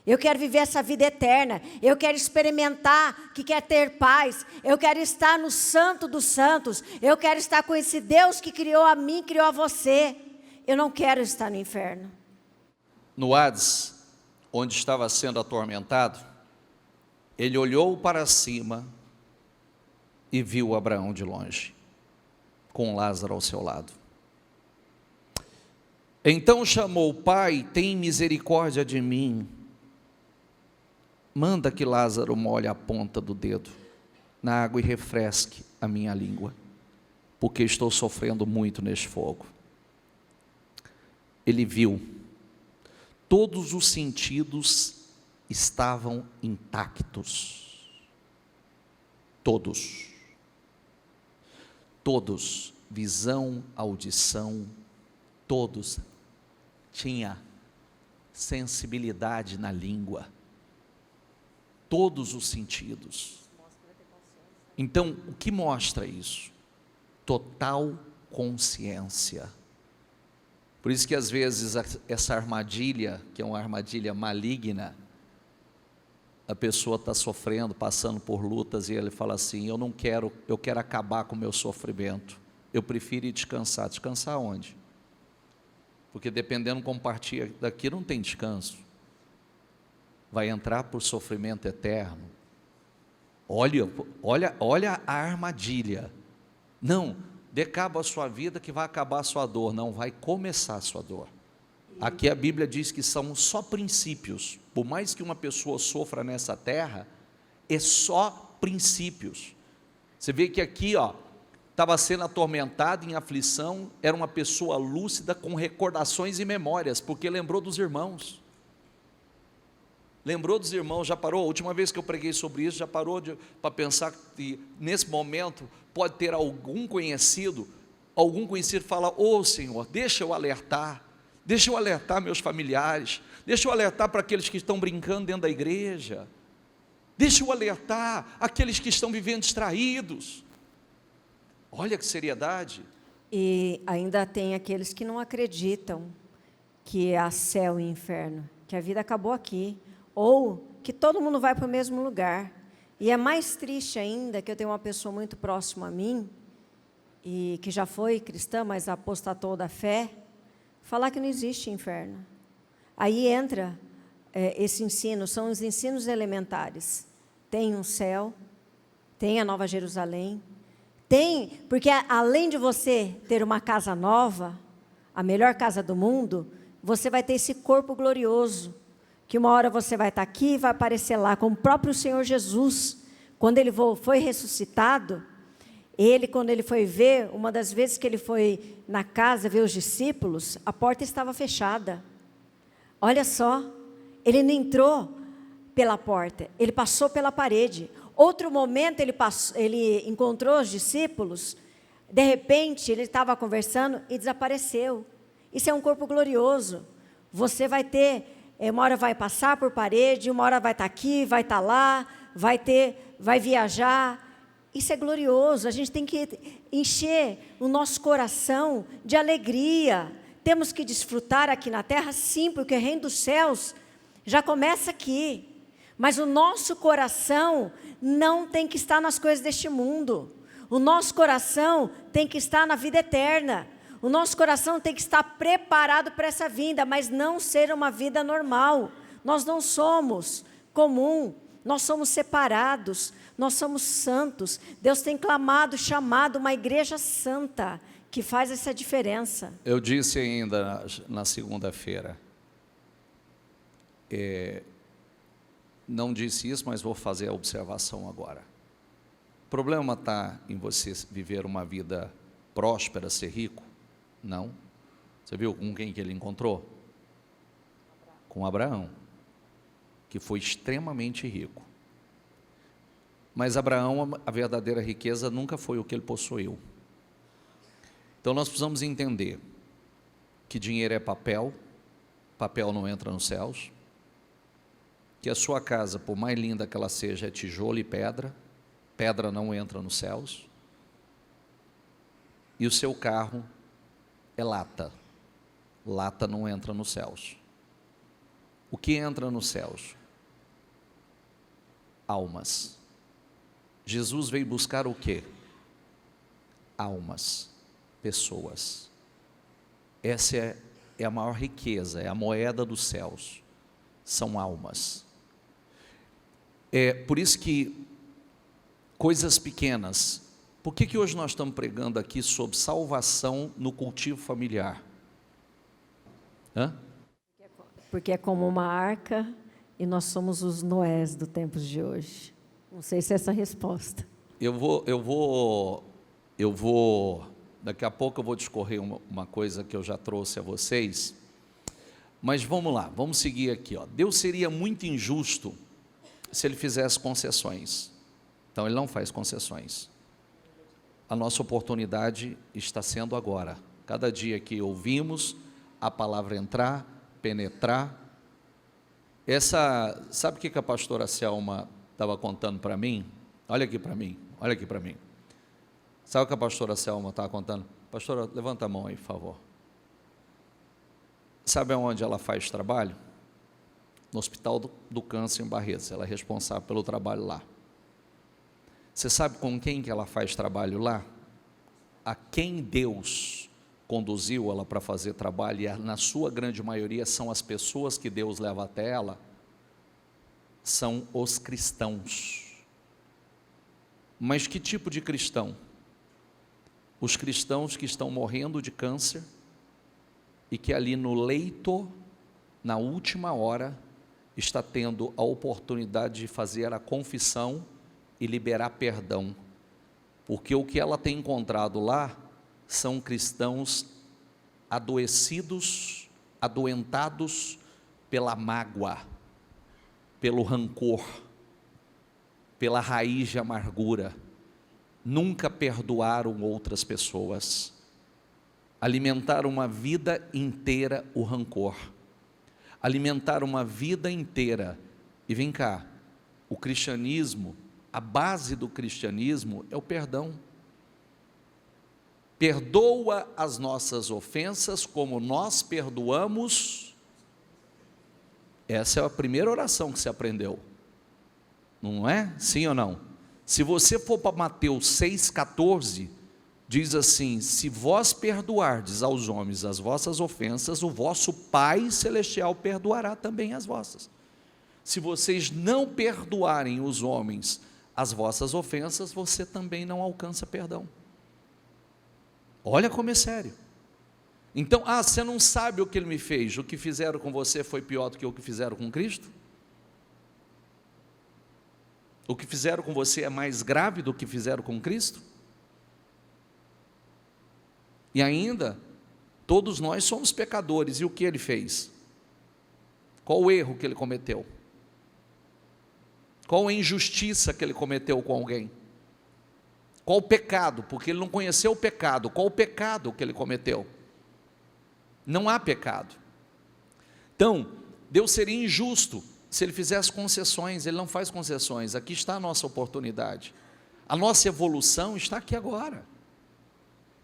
Speaker 1: Eu quero viver essa vida eterna. Eu quero experimentar que quer ter paz. Eu quero estar no santo dos santos. Eu quero estar com esse Deus que criou a mim, criou a você. Eu não quero estar no inferno.
Speaker 2: No Hades, onde estava sendo atormentado, ele olhou para cima e viu Abraão de longe, com Lázaro ao seu lado. Então chamou: Pai, tem misericórdia de mim. Manda que Lázaro molhe a ponta do dedo na água e refresque a minha língua, porque estou sofrendo muito neste fogo. Ele viu, todos os sentidos estavam intactos. Todos, visão, audição, todos, tinha sensibilidade na língua. Todos os sentidos. Então, o que mostra isso? Total consciência. Por isso que às vezes essa armadilha, que é uma armadilha maligna, a pessoa está sofrendo, passando por lutas, e ele fala assim: eu quero acabar com o meu sofrimento. Eu prefiro ir descansar. Descansar onde? Porque dependendo como partir daqui, não tem descanso. Vai entrar por sofrimento eterno. Olha a armadilha. Não, dê cabo à sua vida que vai acabar a sua dor. Não, vai começar a sua dor. Aqui a Bíblia diz que são só princípios. Por mais que uma pessoa sofra nessa terra, é só princípios. Você vê que aqui, estava sendo atormentado em aflição, era uma pessoa lúcida com recordações e memórias, porque lembrou dos irmãos. Lembrou dos irmãos, já parou? A última vez que eu preguei sobre isso, já parou para pensar que nesse momento pode ter algum conhecido fala: ô Senhor, deixa eu alertar meus familiares, deixa eu alertar para aqueles que estão brincando dentro da igreja, deixa eu alertar aqueles que estão vivendo distraídos. Olha que seriedade.
Speaker 1: E ainda tem aqueles que não acreditam que há céu e inferno, que a vida acabou aqui, ou que todo mundo vai para o mesmo lugar. E é mais triste ainda que eu tenho uma pessoa muito próxima a mim, e que já foi cristã, mas apostatou da fé, falar que não existe inferno. Aí entra esse ensino, são os ensinos elementares. Tem um céu, tem a Nova Jerusalém, porque além de você ter uma casa nova, a melhor casa do mundo, você vai ter esse corpo glorioso, que uma hora você vai estar aqui e vai aparecer lá, como o próprio Senhor Jesus, quando Ele foi ressuscitado, quando Ele foi ver, uma das vezes que Ele foi na casa ver os discípulos, a porta estava fechada. Olha só, Ele não entrou pela porta, Ele passou pela parede. Outro momento ele encontrou os discípulos, de repente Ele estava conversando e desapareceu. Isso é um corpo glorioso. Você vai ter, uma hora vai passar por parede, uma hora vai estar aqui, vai estar lá, vai viajar. Isso é glorioso. A gente tem que encher o nosso coração de alegria. Temos que desfrutar aqui na terra, sim, porque o reino dos céus já começa aqui. Mas o nosso coração não tem que estar nas coisas deste mundo. O nosso coração tem que estar na vida eterna. O nosso coração tem que estar preparado para essa vinda, mas não ser uma vida normal. Nós não somos comum, nós somos separados, nós somos santos. Deus tem clamado, chamado uma igreja santa, que faz essa diferença.
Speaker 2: Eu disse ainda na segunda-feira, não disse isso, mas vou fazer a observação agora. O problema está em você viver uma vida próspera, ser rico? Não. Você viu com quem que ele encontrou? Com Abraão, que foi extremamente rico. Mas Abraão, a verdadeira riqueza nunca foi o que ele possuiu. Então nós precisamos entender que dinheiro é papel, papel não entra nos céus, que a sua casa, por mais linda que ela seja, é tijolo e pedra, pedra não entra nos céus, e o seu carro é lata, lata não entra nos céus. O que entra nos céus? Almas. Jesus veio buscar o quê? Almas, pessoas. Essa é a maior riqueza, é a moeda dos céus, são almas. É por isso que coisas pequenas. Por que hoje nós estamos pregando aqui sobre salvação no cultivo familiar?
Speaker 1: Porque é como uma arca e nós somos os Noés do tempos de hoje. Não sei se é essa a resposta. Daqui a pouco eu vou discorrer uma coisa que eu já trouxe a vocês, mas vamos lá, vamos seguir aqui. Deus seria muito injusto se Ele fizesse concessões, então Ele não faz concessões. A nossa oportunidade está sendo agora, cada dia que ouvimos a palavra entrar, penetrar. Sabe o que a pastora Selma estava contando para mim? Olha aqui para mim. Sabe o que a pastora Selma estava contando? Pastora, levanta a mão aí, por favor. Sabe onde ela faz trabalho? No Hospital do Câncer em Barretos, ela é responsável pelo trabalho lá. Você sabe com quem que ela faz trabalho lá? A quem Deus conduziu ela para fazer trabalho, e na sua grande maioria são as pessoas que Deus leva até ela, são os cristãos. Mas que tipo de cristão? Os cristãos que estão morrendo de câncer e que ali no leito, na última hora, está tendo a oportunidade de fazer a confissão e liberar perdão, porque o que ela tem encontrado lá são cristãos adoecidos, adoentados pela mágoa, pelo rancor, pela raiz de amargura, nunca perdoaram outras pessoas, alimentaram uma vida inteira o rancor, alimentaram uma vida inteira. E vem cá, o cristianismo, a base do cristianismo é o perdão. Perdoa as nossas ofensas como nós perdoamos. Essa é a primeira oração que você aprendeu, não é? Sim ou não? Se você for para Mateus 6,14, diz assim: se vós perdoardes aos homens as vossas ofensas, o vosso Pai Celestial perdoará também as vossas. Se vocês não perdoarem os homens as vossas ofensas, você também não alcança perdão. Olha como é sério. Então, você não sabe o que Ele me fez, o que fizeram com você foi pior do que o que fizeram com Cristo? O que fizeram com você é mais grave do que fizeram com Cristo? E ainda, todos nós somos pecadores, e o que Ele fez? Qual o erro que Ele cometeu? Qual a injustiça que Ele cometeu com alguém? Qual o pecado? Porque Ele não conheceu o pecado. Qual o pecado que Ele cometeu? Não há pecado. Então, Deus seria injusto se Ele fizesse concessões. Ele não faz concessões. Aqui está a nossa oportunidade. A nossa evolução está aqui agora.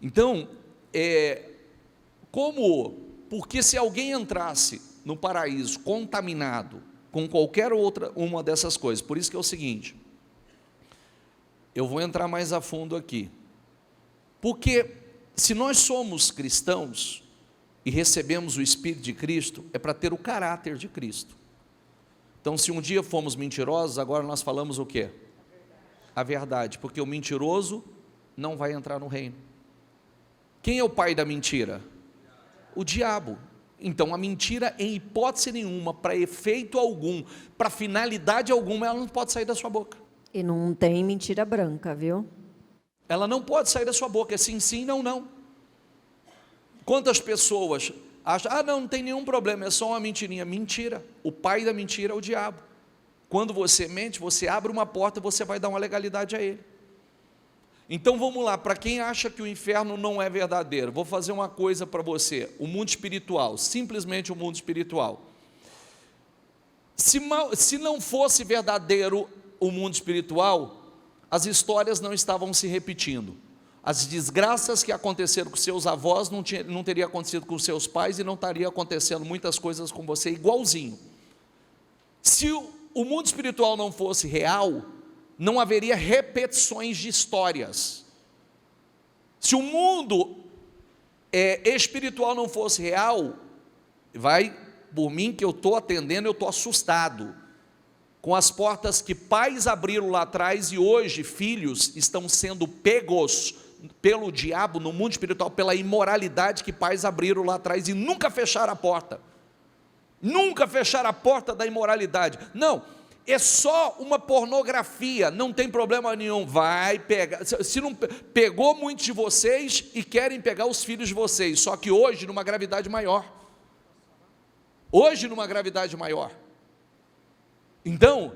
Speaker 1: Então, porque se alguém entrasse no paraíso contaminado,
Speaker 2: com qualquer outra uma dessas coisas. Por isso que é o seguinte, eu vou entrar mais a fundo aqui. Porque se nós somos cristãos e recebemos o Espírito de Cristo, é para ter o caráter de Cristo. Então, se um dia fomos mentirosos, agora nós falamos o quê? A verdade, porque o mentiroso não vai entrar no reino. Quem é o pai da mentira? O diabo. Então, a mentira, em hipótese nenhuma, para efeito algum, para finalidade alguma, ela não pode sair da sua boca.
Speaker 1: E não tem mentira branca, viu?
Speaker 2: Ela não pode sair da sua boca, é sim, sim, não, não. Quantas pessoas acham, não tem nenhum problema, é só uma mentirinha. Mentira, o pai da mentira é o diabo. Quando você mente, você abre uma porta, você vai dar uma legalidade a ele. Então vamos lá, para quem acha que o inferno não é verdadeiro, vou fazer uma coisa para você, o mundo espiritual, simplesmente o mundo espiritual. Se não fosse verdadeiro o mundo espiritual, as histórias não estavam se repetindo. As desgraças que aconteceram com seus avós não teria acontecido com seus pais e não estaria acontecendo muitas coisas com você igualzinho. Se o mundo espiritual não fosse real, não haveria repetições de histórias. Se o mundo espiritual não fosse real, vai por mim que eu estou atendendo, eu estou assustado com as portas que pais abriram lá atrás e hoje filhos estão sendo pegos pelo diabo no mundo espiritual, pela imoralidade que pais abriram lá atrás e nunca fecharam a porta. Nunca fecharam a porta da imoralidade. Não, é só uma pornografia, não tem problema nenhum, vai pegar, se não pegou muitos de vocês e querem pegar os filhos de vocês, só que hoje numa gravidade maior. Hoje numa gravidade maior. Então,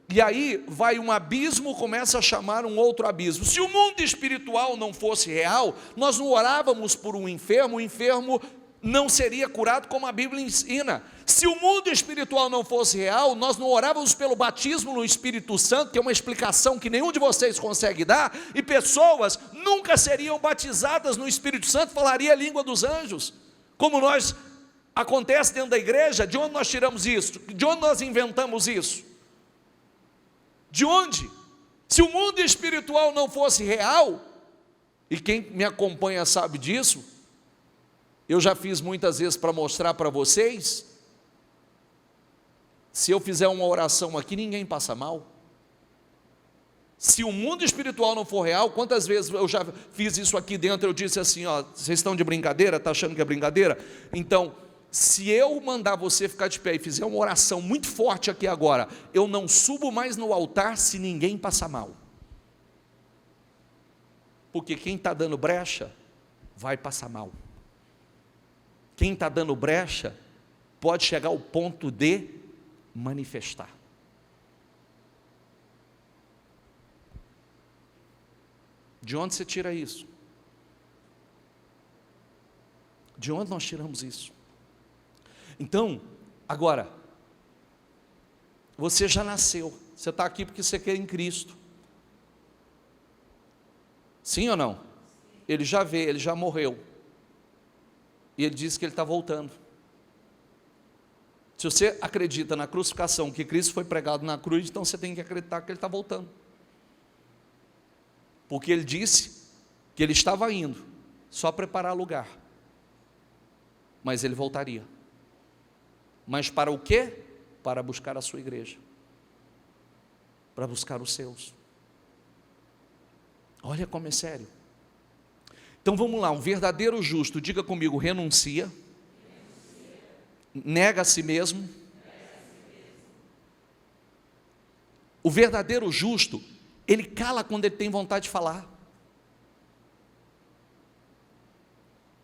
Speaker 2: e aí vai um abismo, começa a chamar um outro abismo. Se o mundo espiritual não fosse real, nós não orávamos por um enfermo, o enfermo não seria curado como a Bíblia ensina. Se o mundo espiritual não fosse real, nós não orávamos pelo batismo no Espírito Santo, que é uma explicação que nenhum de vocês consegue dar, e pessoas nunca seriam batizadas no Espírito Santo, falaria a língua dos anjos, como nós, acontece dentro da igreja. De onde nós tiramos isso? De onde nós inventamos isso? De onde? Se o mundo espiritual não fosse real, e quem me acompanha sabe disso, eu já fiz muitas vezes para mostrar para vocês, se eu fizer uma oração aqui, ninguém passa mal. Se o mundo espiritual não for real, quantas vezes eu já fiz isso aqui dentro, eu disse assim, vocês estão de brincadeira, está achando que é brincadeira? Então, se eu mandar você ficar de pé e fizer uma oração muito forte aqui agora, eu não subo mais no altar se ninguém passar mal. Porque quem está dando brecha, vai passar mal. Quem está dando brecha, pode chegar ao ponto de manifestar. De onde você tira isso? De onde nós tiramos isso? Então, agora, você já nasceu, você está aqui porque você quer em Cristo. Sim ou não? Ele já veio, ele já morreu. E ele disse que ele está voltando. Se você acredita na crucificação, que Cristo foi pregado na cruz, então você tem que acreditar que ele está voltando. Porque ele disse que ele estava indo, só preparar lugar. Mas ele voltaria. Mas para o quê? Para buscar a sua igreja. Para buscar os seus. Olha como é sério. Então vamos lá, um verdadeiro justo, diga comigo, renuncia. Nega a si mesmo. O verdadeiro justo, ele cala quando ele tem vontade de falar.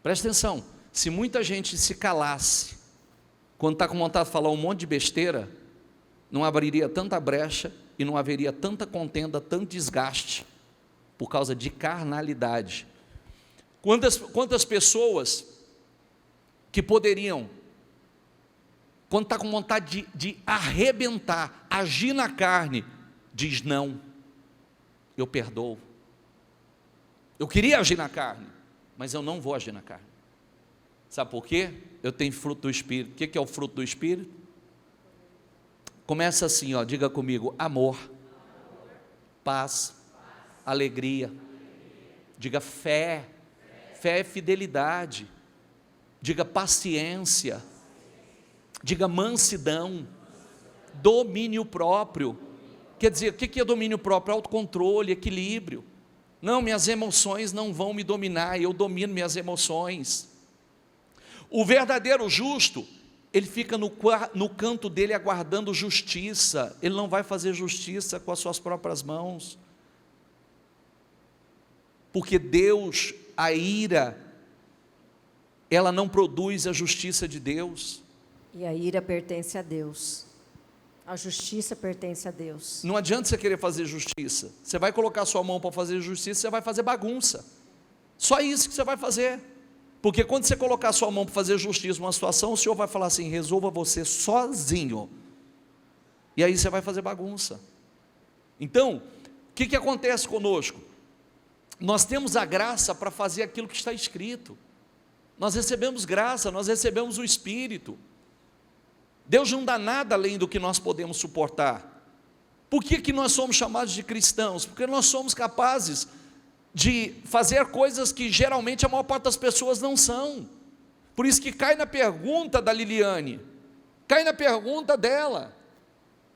Speaker 2: Presta atenção, se muita gente se calasse, quando está com vontade de falar um monte de besteira, não abriria tanta brecha e não haveria tanta contenda, tanto desgaste, por causa de carnalidade. Quantas pessoas que poderiam, quando está com vontade de arrebentar, agir na carne, diz não, eu perdoo. Eu queria agir na carne, mas eu não vou agir na carne. Sabe por quê? Eu tenho fruto do Espírito. O que é o fruto do Espírito? Começa assim, ó, diga comigo: amor, paz, alegria. Diga fé. Fé é fidelidade. Diga paciência. Diga mansidão. Domínio próprio. Quer dizer, o que é domínio próprio? Autocontrole, equilíbrio. Não, minhas emoções não vão me dominar, eu domino minhas emoções. O verdadeiro justo, ele fica no canto dele aguardando justiça. Ele não vai fazer justiça com as suas próprias mãos. Porque Deus, a ira, ela não produz a justiça de Deus.
Speaker 1: E a ira pertence a Deus. A justiça pertence a Deus.
Speaker 2: Não adianta você querer fazer justiça. Você vai colocar sua mão para fazer justiça, você vai fazer bagunça. Só isso que você vai fazer. Porque quando você colocar sua mão para fazer justiça numa situação, o Senhor vai falar assim: resolva você sozinho. E aí você vai fazer bagunça. Então, o que acontece conosco? Nós temos a graça para fazer aquilo que está escrito. Nós recebemos graça, nós recebemos o Espírito. Deus não dá nada além do que nós podemos suportar. Por que nós somos chamados de cristãos? Porque nós somos capazes de fazer coisas que geralmente a maior parte das pessoas não são. Por isso que cai na pergunta da Liliane, cai na pergunta dela,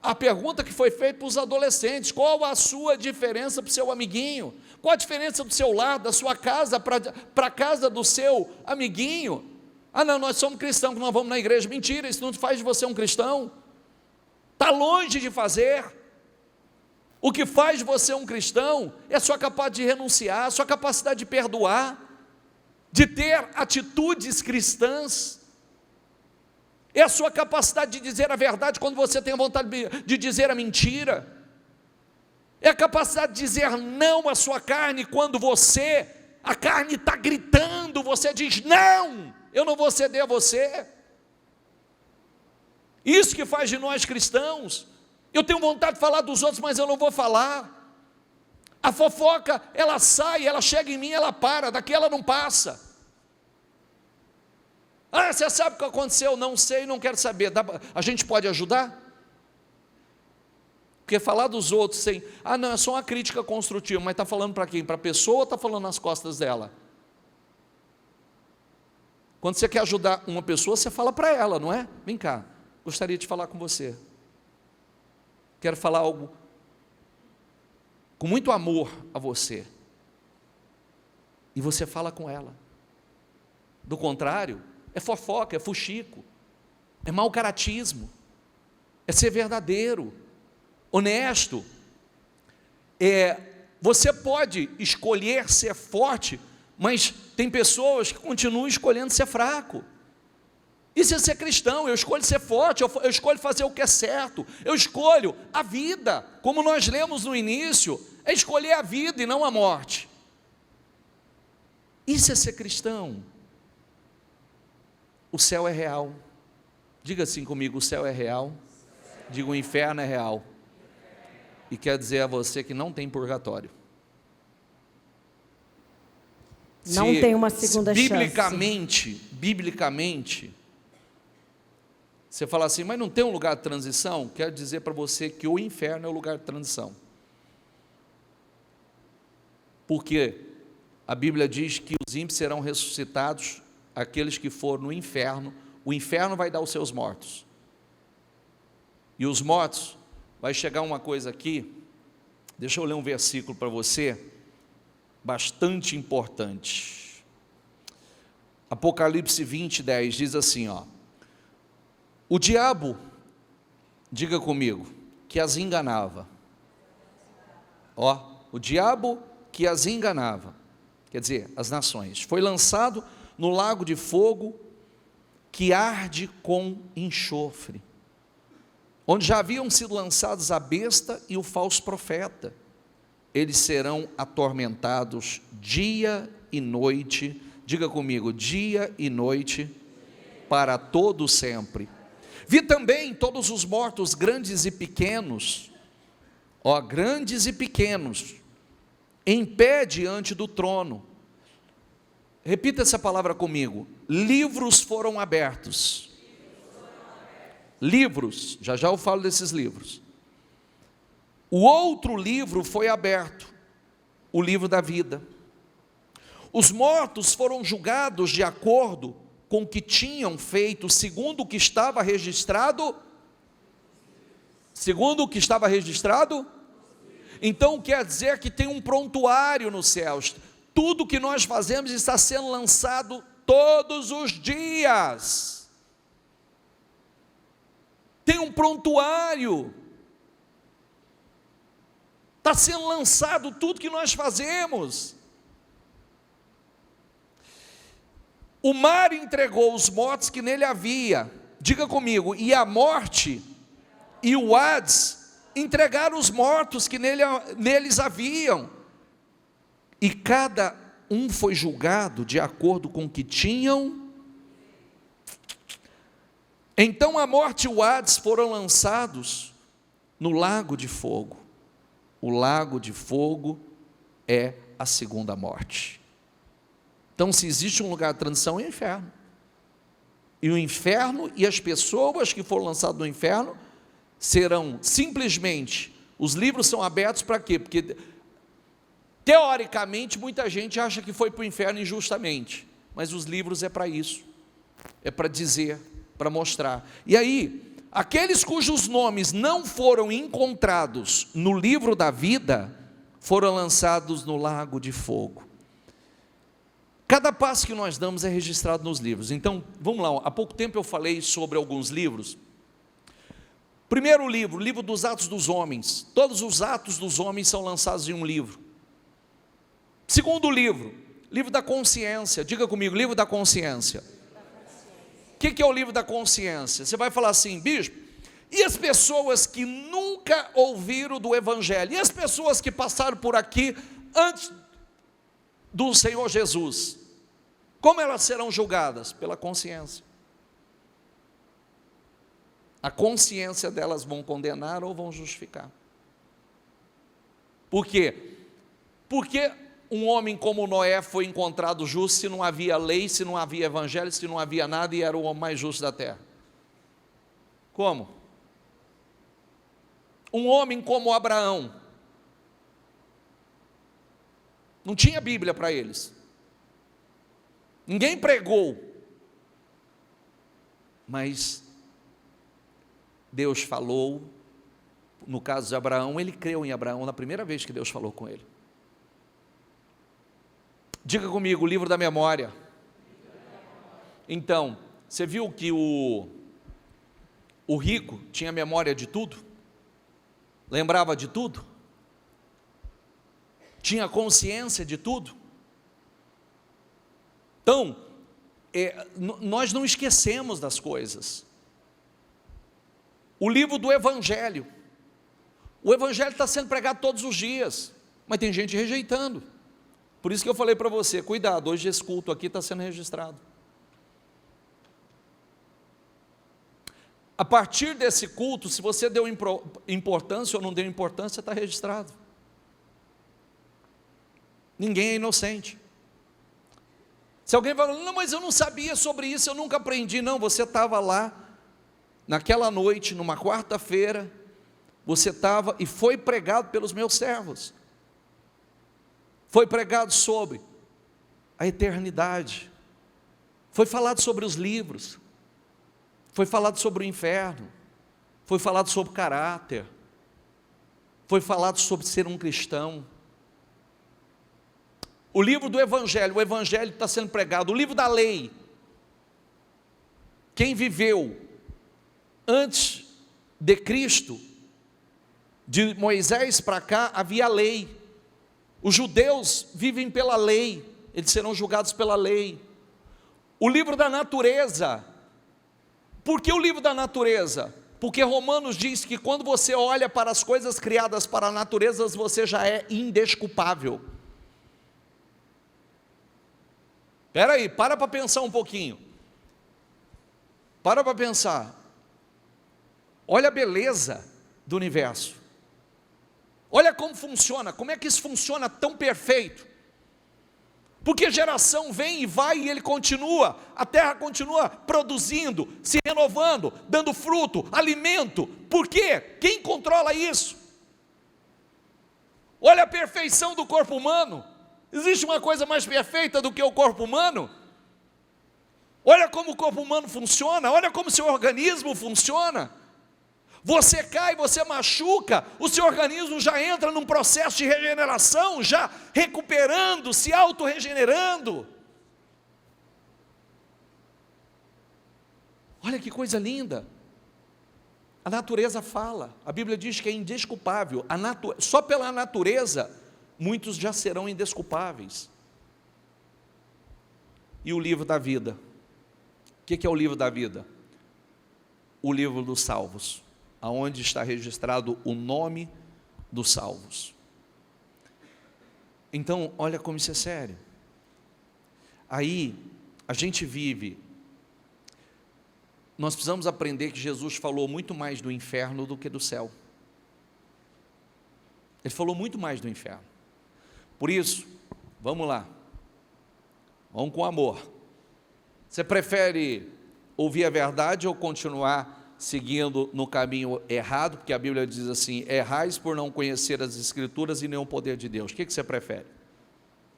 Speaker 2: a pergunta que foi feita para os adolescentes: qual a sua diferença para o seu amiguinho? Qual a diferença do seu lar, da sua casa para a casa do seu amiguinho? Ah não, nós somos cristãos, nós vamos na igreja. Mentira, isso não faz de você um cristão. Está longe de fazer. O que faz de você um cristão é a sua capacidade de renunciar, a sua capacidade de perdoar, de ter atitudes cristãs. É a sua capacidade de dizer a verdade quando você tem a vontade de dizer a mentira. É a capacidade de dizer não à sua carne quando a carne está gritando, você diz: não, eu não vou ceder a você. Isso que faz de nós cristãos. Eu tenho vontade de falar dos outros, mas eu não vou falar. A fofoca, ela sai, ela chega em mim, ela para, daqui ela não passa. Ah, você sabe o que aconteceu? Não sei, não quero saber. A gente pode ajudar? Porque falar dos outros sem... Ah não, é só uma crítica construtiva, mas está falando para quem? Para a pessoa ou está falando nas costas dela? Quando você quer ajudar uma pessoa, você fala para ela, não é? Vem cá, gostaria de falar com você. Quero falar algo com muito amor a você. E você fala com ela. Do contrário, é fofoca, é fuxico, é mau caratismo, é ser verdadeiro, honesto. Você pode escolher ser forte, mas tem pessoas que continuam escolhendo ser fraco. Isso é ser cristão. Eu escolho ser forte, eu escolho fazer o que é certo, eu escolho a vida, como nós lemos no início, é escolher a vida e não a morte. Isso é ser cristão. O céu é real. Diga assim comigo: o céu é real. Diga: o inferno é real. E quer dizer a você que não tem purgatório.
Speaker 1: Não tem uma segunda
Speaker 2: chance. Biblicamente, você fala assim: mas não tem um lugar de transição? Quero dizer para você que o inferno é o lugar de transição. Porque a Bíblia diz que os ímpios serão ressuscitados, aqueles que foram no inferno. O inferno vai dar os seus mortos. E os mortos, vai chegar uma coisa aqui, deixa eu ler um versículo para você, bastante importante. Apocalipse 20:10 diz assim, ó: o diabo, diga comigo, que as enganava. Ó, o diabo que as enganava, quer dizer, as nações, foi lançado no lago de fogo que arde com enxofre, onde já haviam sido lançados a besta e o falso profeta. Eles serão atormentados dia e noite, diga comigo, dia e noite, para todo sempre. Vi também todos os mortos, grandes e pequenos, ó, grandes e pequenos, em pé diante do trono. Repita essa palavra comigo: livros foram abertos, livros, já já eu falo desses livros. O outro livro foi aberto, o livro da vida. Os mortos foram julgados de acordo com o que tinham feito, segundo o que estava registrado. Segundo o que estava registrado? Então quer dizer que tem um prontuário nos céus. Tudo que nós fazemos está sendo lançado todos os dias. Tem um prontuário. Está sendo lançado tudo que nós fazemos. O mar entregou os mortos que nele havia. Diga comigo, e a morte e o Hades entregaram os mortos que neles haviam. E cada um foi julgado de acordo com o que tinham. Então a morte e o Hades foram lançados no lago de fogo. O lago de fogo é a segunda morte. Então, se existe um lugar de transição, é o inferno. E o inferno e as pessoas que foram lançadas no inferno serão simplesmente, os livros são abertos para quê? Porque, teoricamente, muita gente acha que foi para o inferno injustamente, mas os livros é para isso, é para dizer, para mostrar. E aí, aqueles cujos nomes não foram encontrados no livro da vida, foram lançados no lago de fogo. Cada passo que nós damos é registrado nos livros. Então, vamos lá, há pouco tempo eu falei sobre alguns livros. Primeiro livro, o livro dos Atos dos Homens. Todos os atos dos homens são lançados em um livro. Segundo livro, livro da consciência. Diga comigo, livro da consciência. O que é o livro da consciência? Você vai falar assim, bispo, e as pessoas que nunca ouviram do Evangelho? E as pessoas que passaram por aqui antes do Senhor Jesus? Como elas serão julgadas? Pela consciência. A consciência delas vão condenar ou vão justificar. Por quê? Porque um homem como Noé foi encontrado justo se não havia lei, se não havia evangelho, se não havia nada, e era o homem mais justo da terra. Como? Um homem como Abraão, não tinha Bíblia para eles, ninguém pregou, mas Deus falou. No caso de Abraão, ele creu em Abraão na primeira vez que Deus falou com ele. Diga comigo, o livro da memória. Então, você viu que o rico tinha memória de tudo? Lembrava de tudo? Tinha consciência de tudo? Então, nós não esquecemos das coisas. O livro do Evangelho. O Evangelho está sendo pregado todos os dias, mas tem gente rejeitando. Por isso que eu falei para você, cuidado, hoje esse culto aqui está sendo registrado. A partir desse culto, se você deu importância ou não deu importância, está registrado. Ninguém é inocente. Se alguém fala, não, mas eu não sabia sobre isso, eu nunca aprendi. Não, você estava lá, naquela noite, numa quarta-feira, você estava e foi pregado pelos meus servos. Foi pregado sobre a eternidade. Foi falado sobre os livros. Foi falado sobre o inferno. Foi falado sobre caráter. Foi falado sobre ser um cristão. O livro do Evangelho, o Evangelho está sendo pregado. O livro da lei. Quem viveu antes de Cristo, de Moisés para cá, havia lei. Os judeus vivem pela lei, eles serão julgados pela lei. O livro da natureza. Por que o livro da natureza? Porque Romanos diz que quando você olha para as coisas criadas para a natureza, você já é indesculpável. Espera aí, para pensar um pouquinho. Para pensar. Olha a beleza do universo. Olha como funciona, como é que isso funciona tão perfeito. Porque geração vem e vai e ele continua, a terra continua produzindo, se renovando, dando fruto, alimento. Por quê? Quem controla isso? Olha a perfeição do corpo humano. Existe uma coisa mais perfeita do que o corpo humano? Olha como o corpo humano funciona, olha como o seu organismo funciona. Você cai, você machuca, o seu organismo já entra num processo de regeneração, já recuperando, se autorregenerando. Olha que coisa linda. A natureza fala, a Bíblia diz que é indesculpável. Só pela natureza, muitos já serão indesculpáveis. E o livro da vida? O que é o livro da vida? O livro dos salvos, aonde está registrado o nome dos salvos. Então, olha como isso é sério. Aí, a gente vive, nós precisamos aprender que Jesus falou muito mais do inferno do que do céu. Ele falou muito mais do inferno. Por isso, vamos lá, vamos com amor. Você prefere ouvir a verdade ou continuar seguindo no caminho errado? Porque a Bíblia diz assim: errais por não conhecer as Escrituras e nem o poder de Deus. O que você prefere?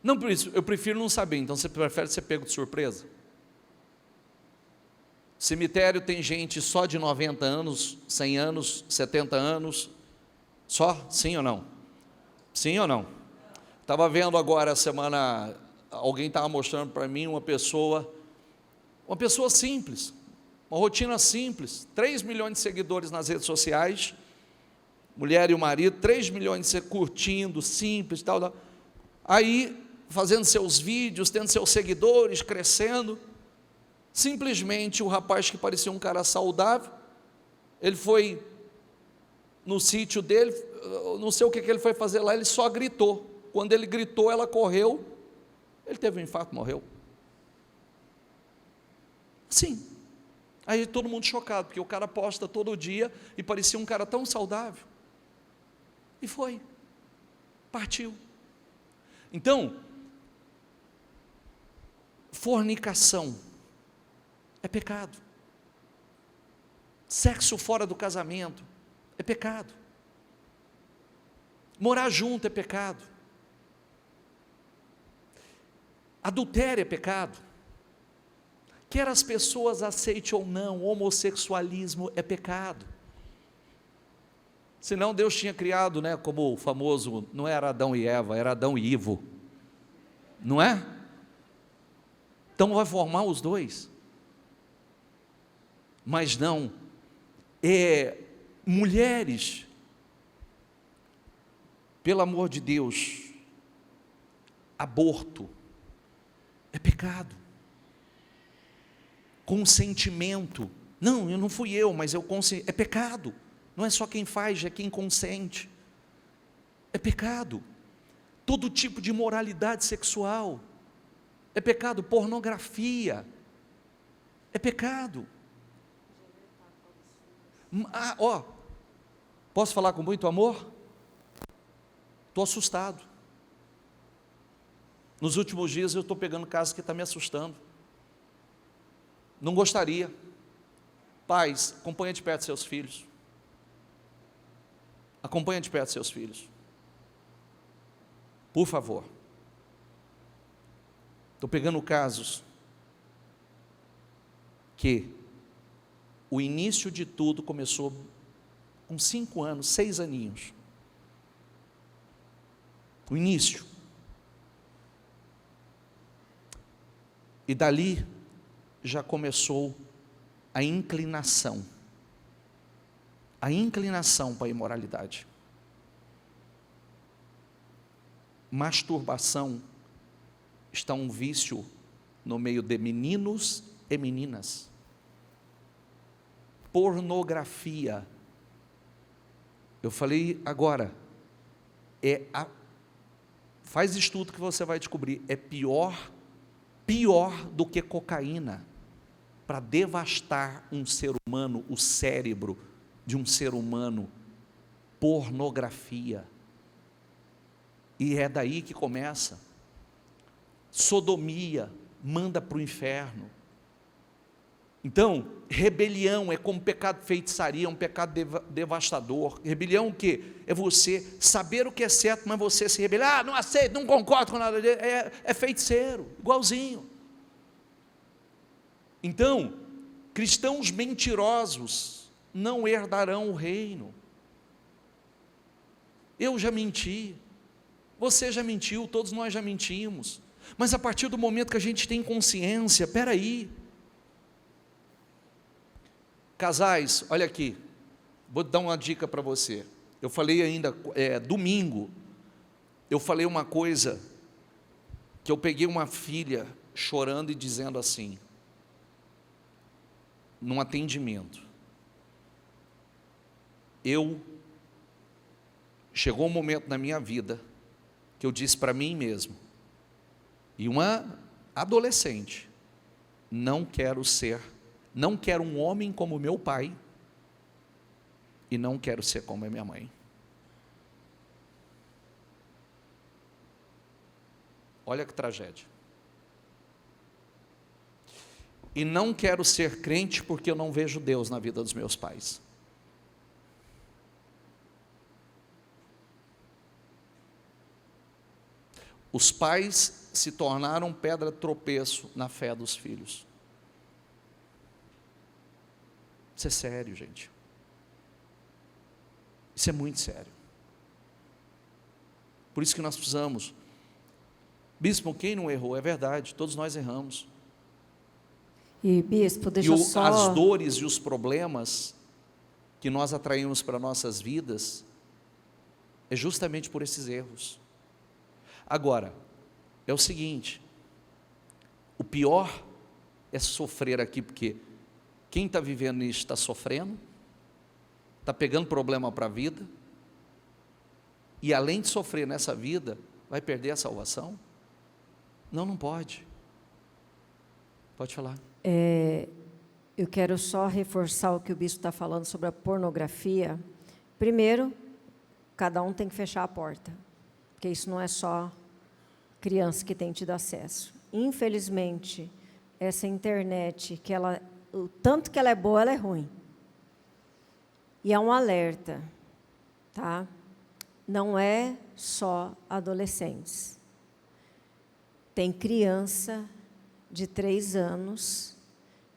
Speaker 2: Não, por isso, eu prefiro não saber. Então você prefere ser pego de surpresa? Cemitério tem gente só de 90 anos, 100 anos, 70 anos. Só? Sim ou não? Sim ou não? Estava vendo agora a semana, alguém estava mostrando para mim uma pessoa simples, uma rotina simples, 3 milhões de seguidores nas redes sociais, mulher e o marido, 3 milhões de curtindo, simples, tal. Aí, fazendo seus vídeos, tendo seus seguidores, crescendo. Simplesmente o rapaz que parecia um cara saudável, ele foi no sítio dele, não sei o que ele foi fazer lá, ele só gritou. Quando ele gritou, ela correu, ele teve um infarto, morreu. Sim. Aí todo mundo chocado, porque o cara posta todo dia e parecia um cara tão saudável. E foi. Partiu. Então, fornicação é pecado. Sexo fora do casamento é pecado. Morar junto é pecado. Adultério é pecado. Quer as pessoas aceitem ou não, homossexualismo é pecado. Senão Deus tinha criado, como o famoso, não era Adão e Eva, era Adão e Ivo. Não é? Então vai formar os dois. Mas não, mulheres, pelo amor de Deus, aborto é pecado. Consentimento, não fui eu, mas eu consenti, é pecado. Não é só quem faz, é quem consente. É pecado. Todo tipo de imoralidade sexual é pecado. Pornografia é pecado. Posso falar com muito amor? Estou assustado. Nos últimos dias eu estou pegando casos que está me assustando. Não gostaria. Pais, acompanha de perto seus filhos. Acompanha de perto seus filhos. Por favor. Estou pegando casos que o início de tudo começou com 5 anos, 6 aninhos. O início. E dali já começou a inclinação para a imoralidade. Masturbação está um vício no meio de meninos e meninas. Pornografia, eu falei agora, faz estudo que você vai descobrir, é pior do que cocaína, para devastar um ser humano, o cérebro de um ser humano. Pornografia. E é daí que começa. sodomia, manda para o inferno. Então, rebelião é como pecado de feitiçaria, é um pecado devastador. Rebelião o quê? É você saber o que é certo, mas você se rebelar, não aceito, não concordo com nada dele, é feiticeiro, igualzinho. Então, cristãos mentirosos não herdarão o reino. Eu já menti, você já mentiu, todos nós já mentimos, mas a partir do momento que a gente tem consciência, espera aí, casais, olha aqui, vou dar uma dica para você. Eu falei ainda, domingo, eu falei uma coisa, que eu peguei uma filha chorando e dizendo assim, num atendimento, chegou um momento na minha vida, que eu disse para mim mesmo, e uma adolescente, não quero um homem como meu pai, e não quero ser como a minha mãe. Olha que tragédia. E não quero ser crente porque eu não vejo Deus na vida dos meus pais. Os pais se tornaram pedra de tropeço na fé dos filhos. Isso é sério, gente. Isso é muito sério. Por isso que nós precisamos. Bispo, quem não errou? É verdade, todos nós erramos.
Speaker 1: E bispo, deixa só...
Speaker 2: As dores e os problemas que nós atraímos para nossas vidas é justamente por esses erros. Agora, é o seguinte, o pior é sofrer aqui, porque quem está vivendo isso está sofrendo, está pegando problema para a vida, e além de sofrer nessa vida, vai perder a salvação? Não pode. Pode falar.
Speaker 1: Eu quero só reforçar o que o bispo está falando sobre a pornografia. Primeiro, cada um tem que fechar a porta, porque isso não é só criança que tem tido acesso. Infelizmente, essa internet, o tanto que ela é boa, ela é ruim. E é um alerta, tá? Não é só adolescentes. Tem criança de 3 anos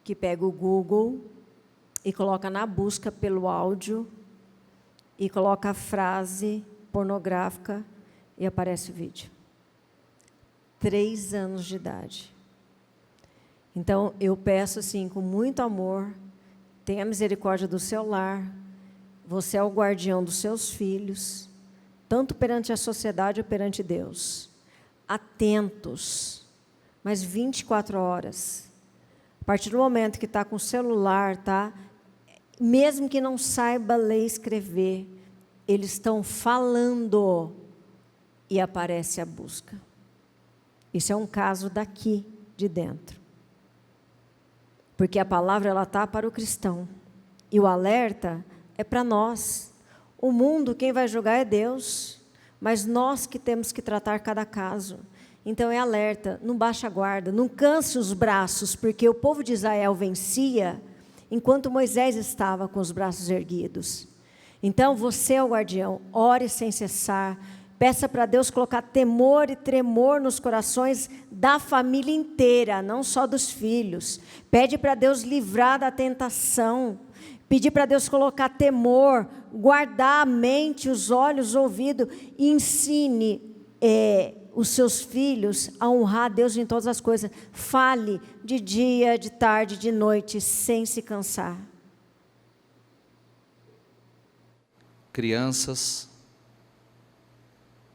Speaker 1: que pega o Google e coloca na busca pelo áudio e coloca a frase pornográfica e aparece o vídeo. 3 anos de idade. Então, eu peço assim, com muito amor, tenha misericórdia do seu lar, você é o guardião dos seus filhos, tanto perante a sociedade ou perante Deus. Atentos, mas 24 horas. A partir do momento que está com o celular, tá? Mesmo que não saiba ler e escrever, eles estão falando e aparece a busca. Isso é um caso daqui, de dentro. Porque a palavra ela está para o cristão. E o alerta é para nós. O mundo, quem vai julgar é Deus. Mas nós que temos que tratar cada caso. Então é alerta, não baixa a guarda, não canse os braços, porque o povo de Israel vencia enquanto Moisés estava com os braços erguidos. Então você é o guardião, ore sem cessar, peça para Deus colocar temor e tremor nos corações da família inteira, não só dos filhos. Pede para Deus livrar da tentação, pedir para Deus colocar temor, guardar a mente, os olhos, o ouvido, e ensine os seus filhos a honrar a Deus em todas as coisas. Fale de dia, de tarde, de noite, sem se cansar.
Speaker 2: Crianças,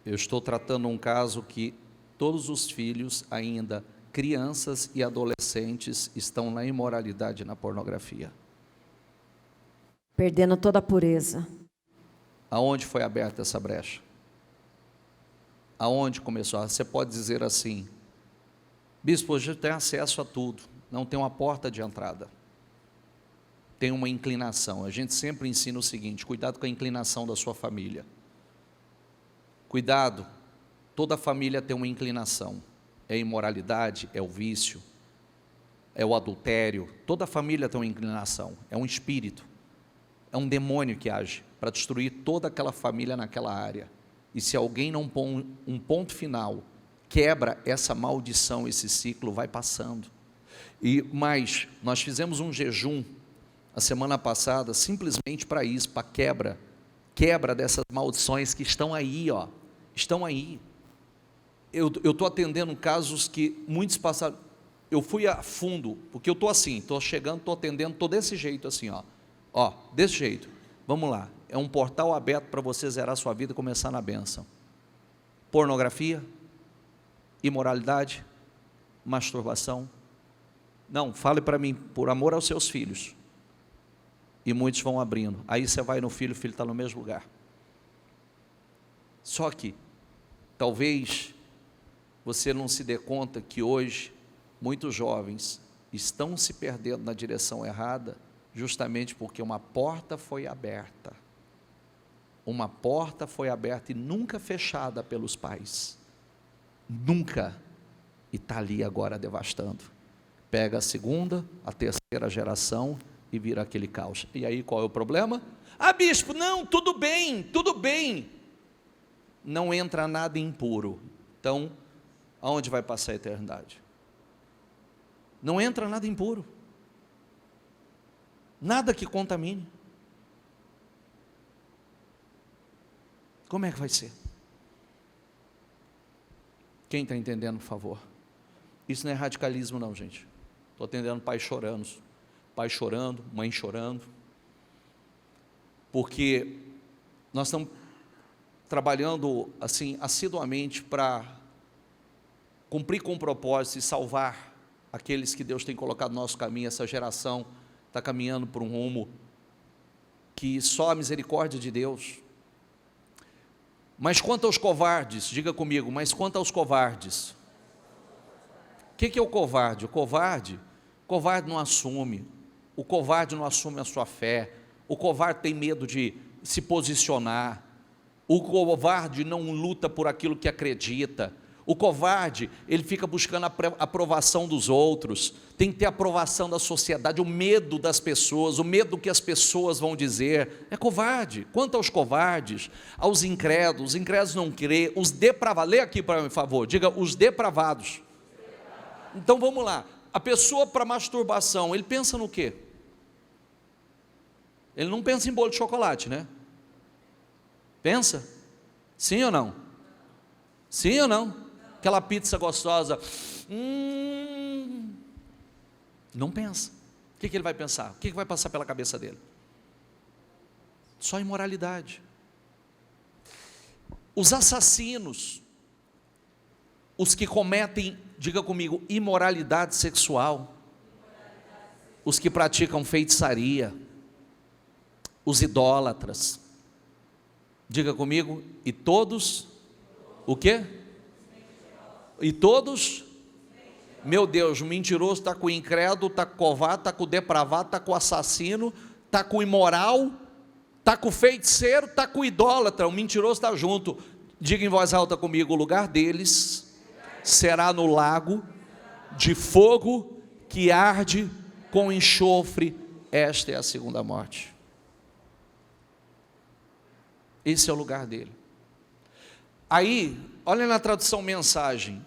Speaker 2: eu estou tratando um caso que todos os filhos, ainda crianças e adolescentes, estão na imoralidade, na pornografia.
Speaker 1: Perdendo toda a pureza.
Speaker 2: Aonde foi aberta essa brecha? Aonde começou? Você pode dizer assim, bispo, hoje tem acesso a tudo, não tem uma porta de entrada, tem uma inclinação. A gente sempre ensina o seguinte, cuidado com a inclinação da sua família. Cuidado, toda família tem uma inclinação, é a imoralidade, é o vício, é o adultério. Toda família tem uma inclinação, é um espírito, é um demônio que age para destruir toda aquela família naquela área. E se alguém não põe um ponto final, quebra essa maldição, esse ciclo vai passando. E mais, nós fizemos um jejum a semana passada, simplesmente para isso, para quebra dessas maldições que estão aí, ó, estão aí. Eu estou atendendo casos que muitos passaram, eu fui a fundo, porque eu estou assim, estou chegando, estou atendendo, estou desse jeito assim, ó, desse jeito. Vamos lá, é um portal aberto para você zerar a sua vida e começar na bênção. Pornografia, imoralidade, masturbação. Não, fale para mim, por amor aos seus filhos. E muitos vão abrindo. Aí você vai no filho, o filho está no mesmo lugar. Só que, talvez, você não se dê conta que hoje, muitos jovens estão se perdendo na direção errada, justamente porque uma porta foi aberta. Uma porta foi aberta e nunca fechada pelos pais. Nunca. E está ali agora devastando. Pega a segunda, a terceira geração e vira aquele caos. E aí qual é o problema? Ah, bispo, não, tudo bem, tudo bem. Não entra nada impuro. Então, aonde vai passar a eternidade? Não entra nada impuro. Nada que contamine. Como é que vai ser? Quem está entendendo, por favor? Isso não é radicalismo não, gente. Estou atendendo pais chorando. Pai chorando, mãe chorando, porque nós estamos trabalhando assim assiduamente para cumprir com o propósito e salvar aqueles que Deus tem colocado no nosso caminho. Essa geração está caminhando por um rumo que só a misericórdia de Deus. Mas quanto aos covardes, diga comigo, mas quanto aos covardes? O que é o covarde? O covarde não assume. O covarde não assume a sua fé, o covarde tem medo de se posicionar, o covarde não luta por aquilo que acredita, o covarde, ele fica buscando a aprovação dos outros, tem que ter a aprovação da sociedade, o medo das pessoas, o medo do que as pessoas vão dizer, é covarde. Quanto aos covardes, aos incrédulos, os incrédulos não crê, os depravados, lê aqui para mim, por favor, diga os depravados. Então vamos lá. A pessoa para masturbação, ele pensa no quê? Ele não pensa em bolo de chocolate, né? Pensa? Sim ou não? Sim ou não? Aquela pizza gostosa. Não pensa. O que ele vai pensar? O que vai passar pela cabeça dele? Só imoralidade. Os assassinos, os que cometem, diga comigo, imoralidade sexual, os que praticam feitiçaria, os idólatras, diga comigo, e todos, o quê? E todos, meu Deus, o mentiroso está com o incrédulo, está com o covarde, está com o depravado, está com o assassino, está com o imoral, está com o feiticeiro, está com o idólatra, o mentiroso está junto. Diga em voz alta comigo, o lugar deles será no lago de fogo que arde com enxofre. Esta é a segunda morte. Esse é o lugar dele. Aí, olha na tradução mensagem,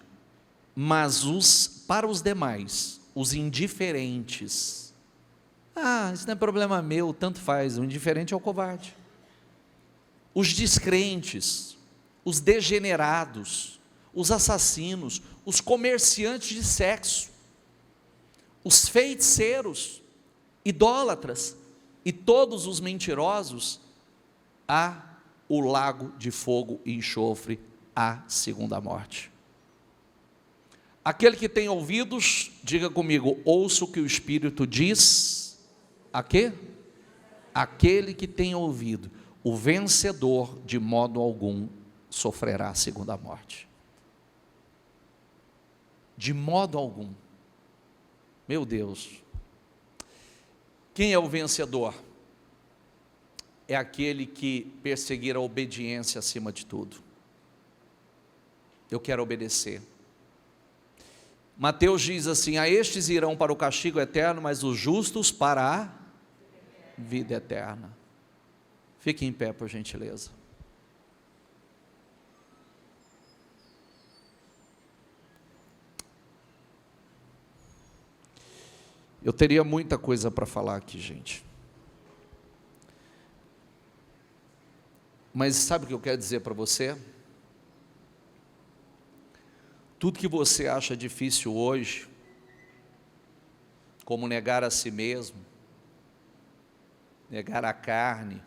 Speaker 2: mas para os demais, os indiferentes, isso não é problema meu, tanto faz, o indiferente é o covarde. Os descrentes, os degenerados, os assassinos, os comerciantes de sexo, os feiticeiros, idólatras e todos os mentirosos, há o lago de fogo e enxofre, a segunda morte. Aquele que tem ouvidos, diga comigo, ouça o que o Espírito diz. A quê? Aquele que tem ouvido, o vencedor de modo algum sofrerá a segunda morte. De modo algum. Meu Deus. Quem é o vencedor? É aquele que perseguir a obediência acima de tudo. Eu quero obedecer. Mateus diz assim: a estes irão para o castigo eterno, mas os justos para a vida eterna. Fique em pé, por gentileza. Eu teria muita coisa para falar aqui, gente. Mas sabe o que eu quero dizer para você? Tudo que você acha difícil hoje, como negar a si mesmo, negar a carne,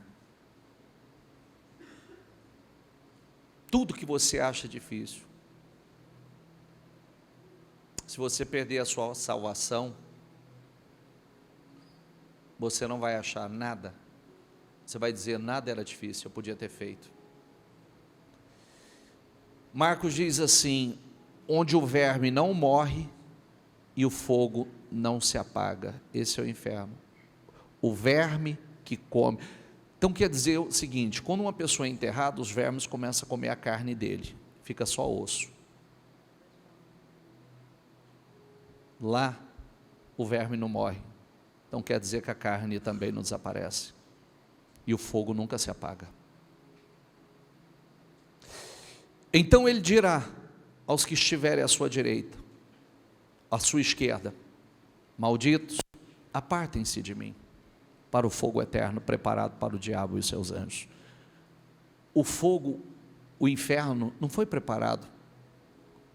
Speaker 2: tudo que você acha difícil, se você perder a sua salvação, você não vai achar nada. Você vai dizer: nada era difícil, eu podia ter feito. Marcos diz assim: onde o verme não morre e o fogo não se apaga. Esse é o inferno. O verme que come. Então quer dizer o seguinte: quando uma pessoa é enterrada, os vermes começam a comer a carne dele, fica só osso. Lá o verme não morre. Então quer dizer que a carne também não desaparece. E o fogo nunca se apaga. Então ele dirá aos que estiverem à sua direita, à sua esquerda: malditos, apartem-se de mim, para o fogo eterno preparado para o diabo e os seus anjos. O fogo, o inferno, não foi preparado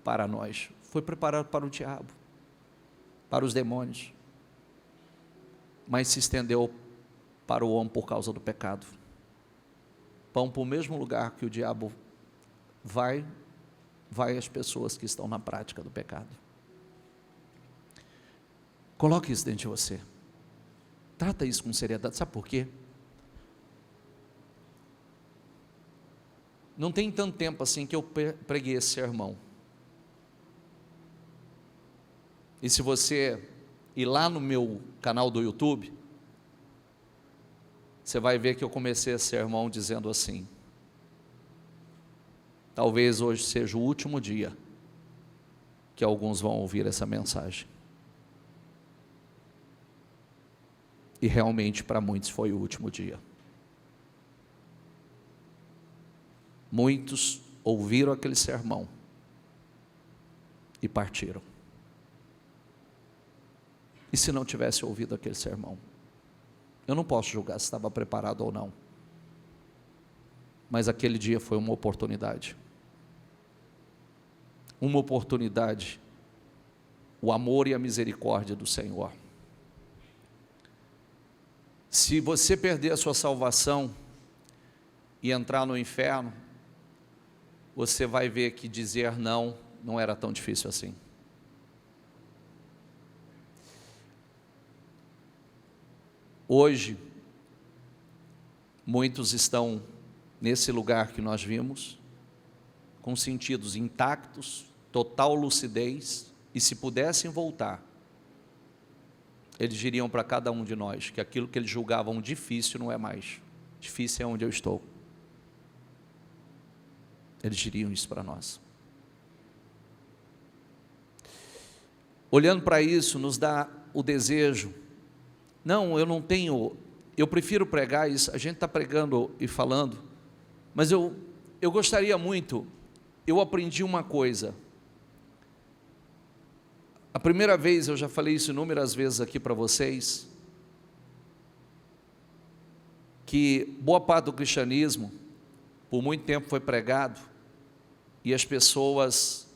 Speaker 2: para nós, foi preparado para o diabo, para os demônios, mas se estendeu para o homem por causa do pecado. Vão para o mesmo lugar que o diabo vai as pessoas que estão na prática do pecado. Coloque isso dentro de você. Trata isso com seriedade. Sabe por quê? Não tem tanto tempo assim que eu preguei esse sermão. E se você ir lá no meu canal do YouTube, você vai ver que eu comecei esse sermão dizendo assim: talvez hoje seja o último dia que alguns vão ouvir essa mensagem. E realmente para muitos foi o último dia. Muitos ouviram aquele sermão e partiram. E se não tivesse ouvido aquele sermão? Eu não posso julgar se estava preparado ou não. Mas aquele dia foi uma oportunidade. Uma oportunidade. O amor e a misericórdia do Senhor. Se você perder a sua salvação e entrar no inferno, você vai ver que dizer não era tão difícil assim. Hoje, muitos estão nesse lugar que nós vimos, com sentidos intactos, total lucidez, e se pudessem voltar, eles diriam para cada um de nós que aquilo que eles julgavam difícil não é mais. Difícil é onde eu estou. Eles diriam isso para nós. Olhando para isso, nos dá o desejo. Não, eu não tenho, eu prefiro pregar isso, a gente está pregando e falando, mas eu gostaria muito, eu aprendi uma coisa. A primeira vez, eu já falei isso inúmeras vezes aqui para vocês, que boa parte do cristianismo, por muito tempo foi pregado, e as pessoas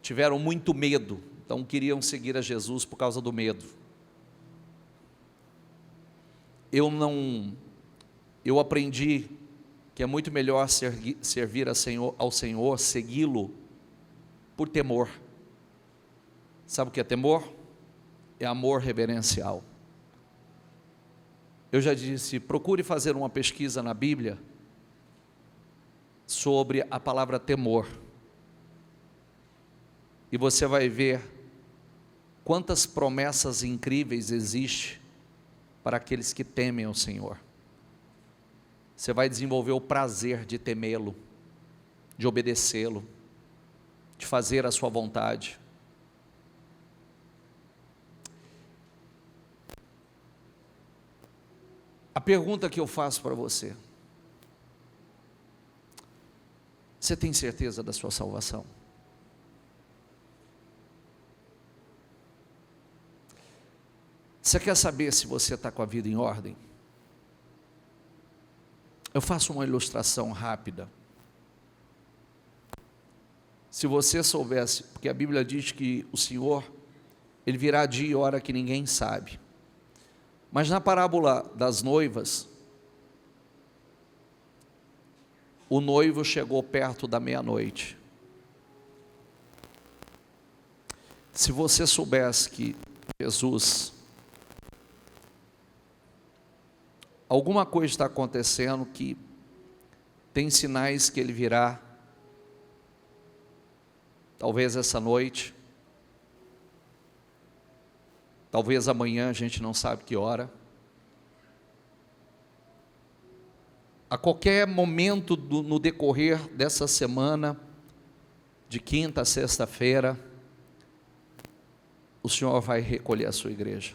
Speaker 2: tiveram muito medo, então queriam seguir a Jesus por causa do medo. Eu aprendi que é muito melhor servir ao Senhor, segui-lo, por temor. Sabe o que é temor? É amor reverencial. Eu já disse, procure fazer uma pesquisa na Bíblia sobre a palavra temor. E você vai ver quantas promessas incríveis existem para aqueles que temem o Senhor. Você vai desenvolver o prazer de temê-lo, de obedecê-lo, de fazer a sua vontade. A pergunta que eu faço para você: você tem certeza da sua salvação? Você quer saber se você está com a vida em ordem? Eu faço uma ilustração rápida. Se você soubesse, porque a Bíblia diz que o Senhor, Ele virá dia e hora que ninguém sabe. Mas na parábola das noivas, o noivo chegou perto da meia-noite. Se você soubesse que Jesus, alguma coisa está acontecendo que tem sinais que Ele virá, talvez essa noite, talvez amanhã, a gente não sabe que hora. A qualquer momento no decorrer dessa semana, de quinta a sexta-feira, o Senhor vai recolher a sua igreja.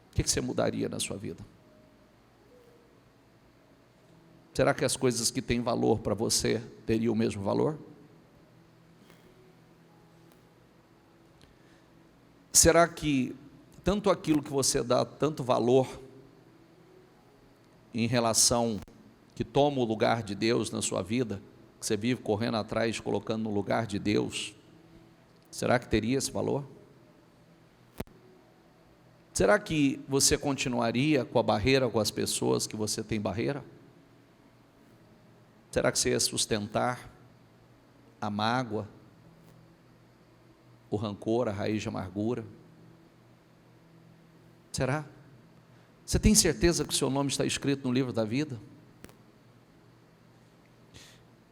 Speaker 2: O que você mudaria na sua vida? Será que as coisas que têm valor para você teriam o mesmo valor? Será que tanto aquilo que você dá tanto valor em relação, que toma o lugar de Deus na sua vida, que você vive correndo atrás, colocando no lugar de Deus, será que teria esse valor? Será que você continuaria com a barreira com as pessoas que você tem barreira? Será que você ia sustentar a mágoa, o rancor, a raiz de amargura? Será? Você tem certeza que o seu nome está escrito no livro da vida?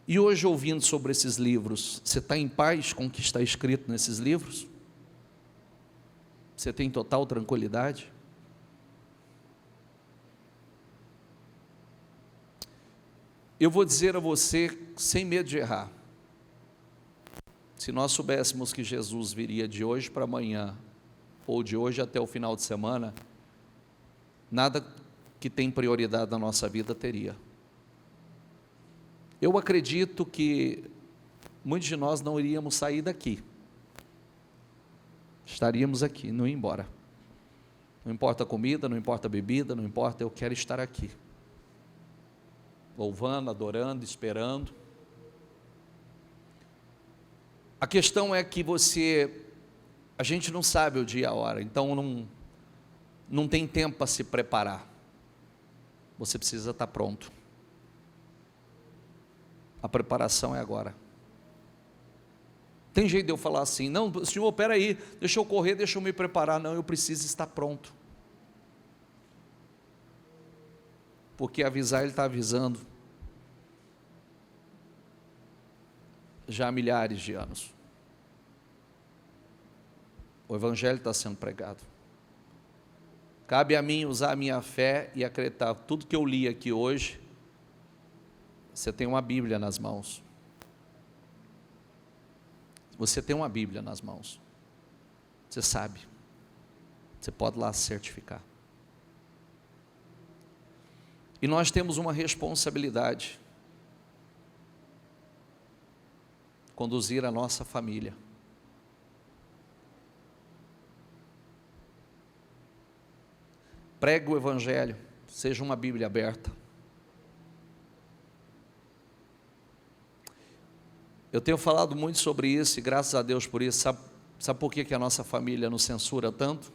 Speaker 2: E hoje, ouvindo sobre esses livros, você está em paz com o que está escrito nesses livros? Você tem total tranquilidade? Eu vou dizer a você, sem medo de errar, se nós soubéssemos que Jesus viria de hoje para amanhã, ou de hoje até o final de semana, nada que tem prioridade na nossa vida teria. Eu acredito que muitos de nós não iríamos sair daqui. Estaríamos aqui, não ir embora. Não importa a comida, não importa a bebida, não importa, eu quero estar aqui. Louvando, adorando, esperando. A questão é que a gente não sabe o dia e a hora, então não tem tempo para se preparar. Você precisa estar pronto. A preparação é agora. Tem jeito de eu falar assim: não, Senhor, espera aí, deixa eu correr, deixa eu me preparar. Não, eu preciso estar pronto. Porque avisar, Ele está avisando já há milhares de anos. O Evangelho está sendo pregado. Cabe a mim usar a minha fé e acreditar. Tudo que eu li aqui hoje, você tem uma Bíblia nas mãos. Você tem uma Bíblia nas mãos. Você sabe. Você pode lá certificar. E nós temos uma responsabilidade. Conduzir a nossa família. Pregue o Evangelho. Seja uma Bíblia aberta. Eu tenho falado muito sobre isso e graças a Deus por isso. Sabe por que a nossa família nos censura tanto?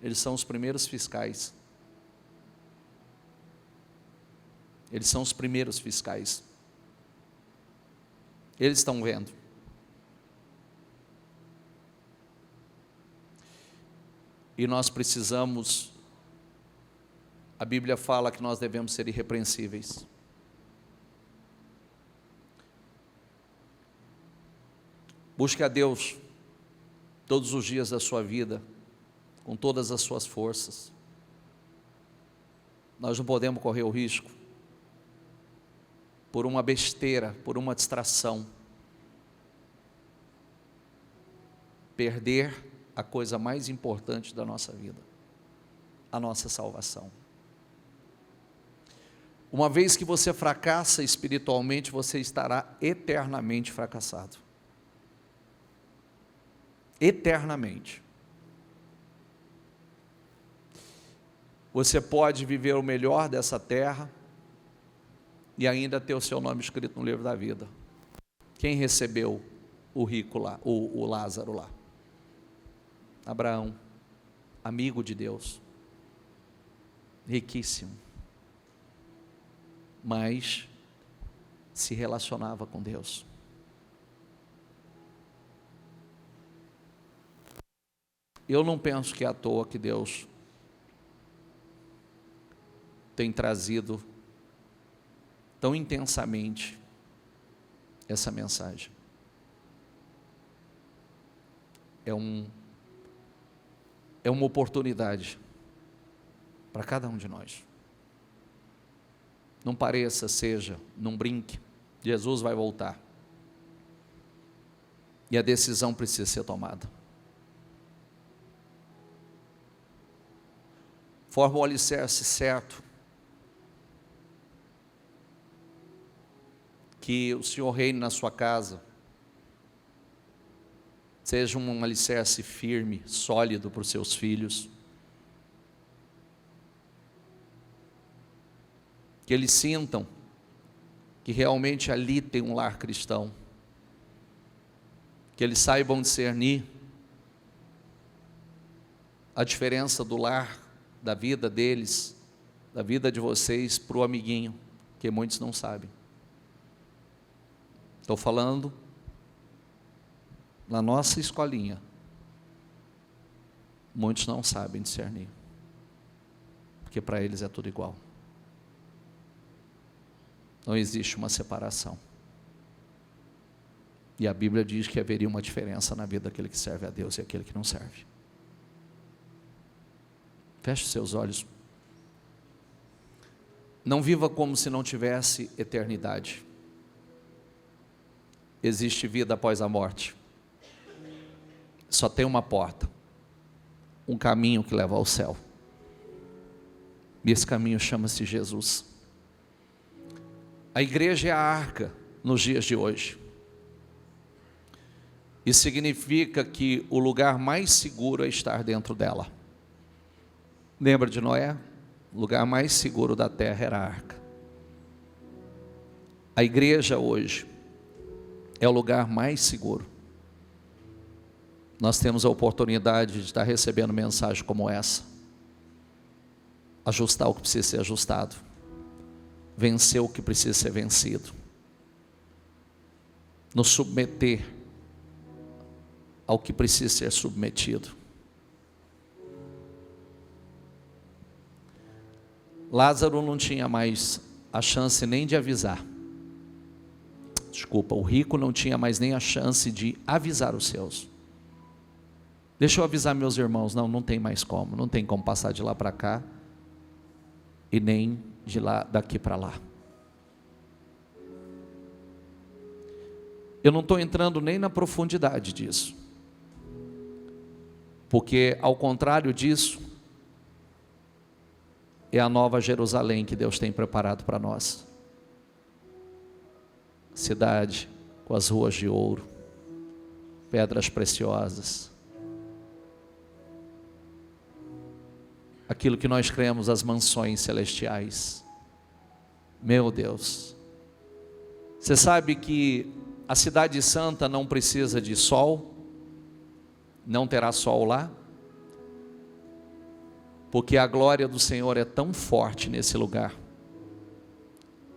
Speaker 2: Eles são os primeiros fiscais. Eles são os primeiros fiscais. Eles estão vendo. E nós precisamos, a Bíblia fala que nós devemos ser irrepreensíveis. Busque a Deus todos os dias da sua vida, com todas as suas forças. Nós não podemos correr o risco, por uma besteira, por uma distração, perder a coisa mais importante da nossa vida. a nossa salvação. Uma vez que você fracassa espiritualmente, você estará eternamente fracassado. Eternamente. Você pode viver o melhor dessa terra e ainda ter o seu nome escrito no livro da vida. Quem recebeu o rico lá, o Lázaro lá? Abraão, amigo de Deus, riquíssimo, mas se relacionava com Deus. Eu não penso que é à toa que Deus tem trazido tão intensamente essa mensagem. É uma oportunidade para cada um de nós. Não pareça, seja, não brinque, Jesus vai voltar. E a decisão precisa ser tomada. Forma o alicerce certo, que o Senhor reine na sua casa, seja um alicerce firme, sólido para os seus filhos, que eles sintam que realmente ali tem um lar cristão, que eles saibam discernir a diferença do lar, da vida deles, da vida de vocês para o amiguinho, que muitos não sabem. Estou falando na nossa escolinha, muitos não sabem discernir, porque para eles é tudo igual. Não existe uma separação. E a Bíblia diz que haveria uma diferença na vida daquele que serve a Deus e aquele que não serve. Feche os seus olhos. Não viva como se não tivesse eternidade. Existe vida após a morte. Só tem uma porta, um caminho que leva ao céu. E esse caminho chama-se Jesus. A igreja é a arca nos dias de hoje. Isso significa que o lugar mais seguro é estar dentro dela. Lembra de Noé? O lugar mais seguro da terra era a arca. A igreja hoje é o lugar mais seguro. Nós temos a oportunidade de estar recebendo mensagem como essa. Ajustar o que precisa ser ajustado. Vencer o que precisa ser vencido. Nos submeter ao que precisa ser submetido. Lázaro não tinha mais a chance nem de avisar. Desculpa, o rico não tinha mais nem a chance de avisar os seus. Deixa eu avisar meus irmãos, não tem mais como, não tem como passar de lá para cá e nem de lá daqui para lá. Eu não estou entrando nem na profundidade disso, porque ao contrário disso, é a nova Jerusalém que Deus tem preparado para nós. Cidade com as ruas de ouro, pedras preciosas. Aquilo que nós cremos, as mansões celestiais. Meu Deus. Você sabe que a cidade santa não precisa de sol, não terá sol lá, porque a glória do Senhor é tão forte nesse lugar,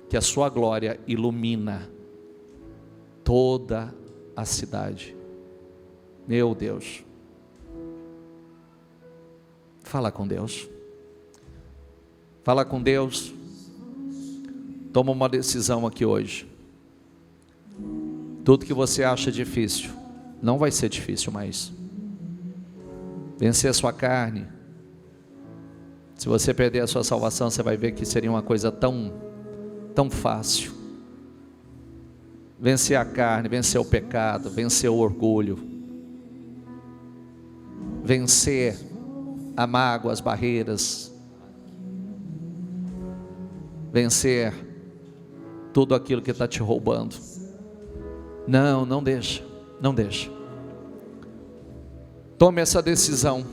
Speaker 2: que a sua glória ilumina toda a cidade. Meu Deus. Fala com Deus. Fala com Deus. Toma uma decisão aqui hoje. Tudo que você acha difícil, não vai ser difícil mais. Vencer a sua carne. Se você perder a sua salvação, você vai ver que seria uma coisa tão fácil. Vencer a carne, vencer o pecado, vencer o orgulho. Vencer a mágoa, as barreiras, vencer tudo aquilo que está te roubando. Não deixa, não deixa. Tome essa decisão.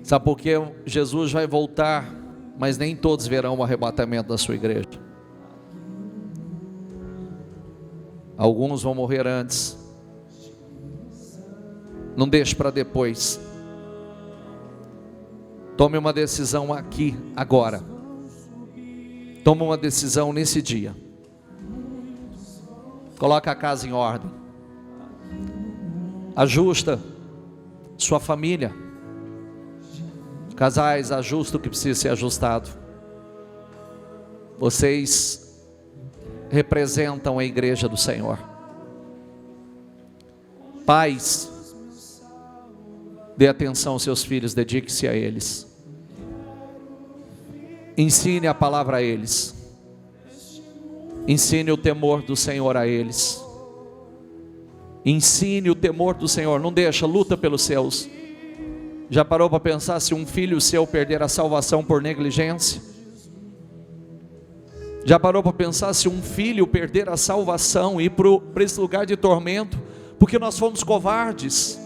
Speaker 2: Sabe por quê? Jesus vai voltar, mas nem todos verão o arrebatamento da sua igreja. Alguns vão morrer antes. Não deixe para depois. Tome uma decisão aqui, agora. Tome uma decisão nesse dia. Coloca a casa em ordem. Ajusta sua família. Casais, ajusta o que precisa ser ajustado. Vocês representam a igreja do Senhor. Pais, dê atenção aos seus filhos, dedique-se a eles. Ensine a palavra a eles. Ensine o temor do Senhor a eles. Ensine o temor do Senhor. Não deixa, luta pelos seus. Já parou para pensar se um filho seu perder a salvação por negligência? Já parou para pensar se um filho perder a salvação e ir para esse lugar de tormento porque nós fomos covardes,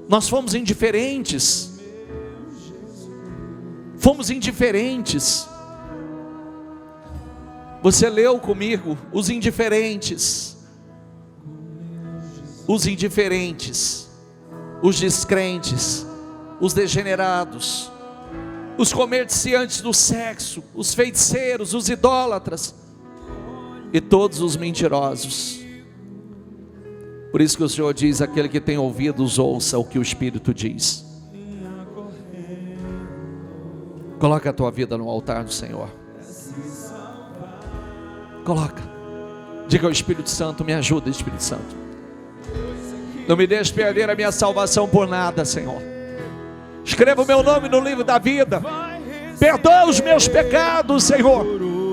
Speaker 2: nós fomos indiferentes? Fomos indiferentes. Você leu comigo os indiferentes, os descrentes, os degenerados, os comerciantes do sexo, os feiticeiros, os idólatras e todos os mentirosos. Por isso que o Senhor diz: aquele que tem ouvidos, ouça o que o Espírito diz. Coloca a tua vida no altar do Senhor. Coloca. Diga ao Espírito Santo: me ajuda, Espírito Santo. Não me deixe perder a minha salvação por nada, Senhor. Escreva o meu nome no livro da vida. Perdoa os meus pecados, Senhor.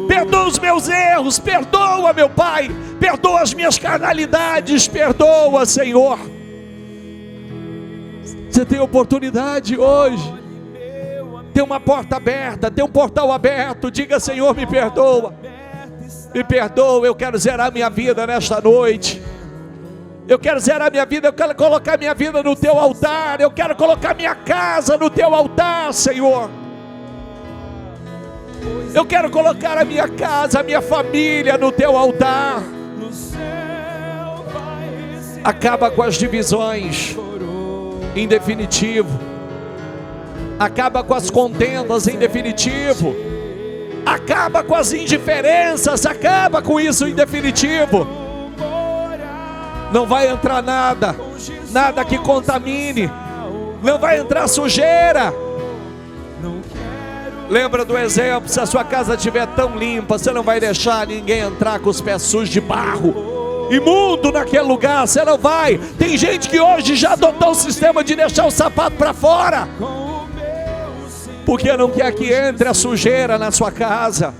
Speaker 2: Perdoa os meus erros. Perdoa, meu Pai. Perdoa as minhas carnalidades. Perdoa, Senhor. Você tem oportunidade hoje. Tem uma porta aberta, tem um portal aberto. Diga: Senhor, me perdoa. Me perdoa, eu quero zerar minha vida nesta noite. Eu quero zerar minha vida, eu quero colocar minha vida no teu altar. Eu quero colocar minha casa no teu altar, Senhor. Eu quero colocar a minha casa, a minha família no teu altar. Acaba com as divisões, em definitivo. Acaba com as contendas, em definitivo. Acaba com as indiferenças, acaba com isso em definitivo. Não vai entrar nada que contamine. Não vai entrar sujeira. Lembra do exemplo: se a sua casa estiver tão limpa, você não vai deixar ninguém entrar com os pés sujos de barro, imundo naquele lugar. Você não vai. Tem gente que hoje já adotou o sistema de deixar o sapato para fora, porque não quer que entre a sujeira na sua casa,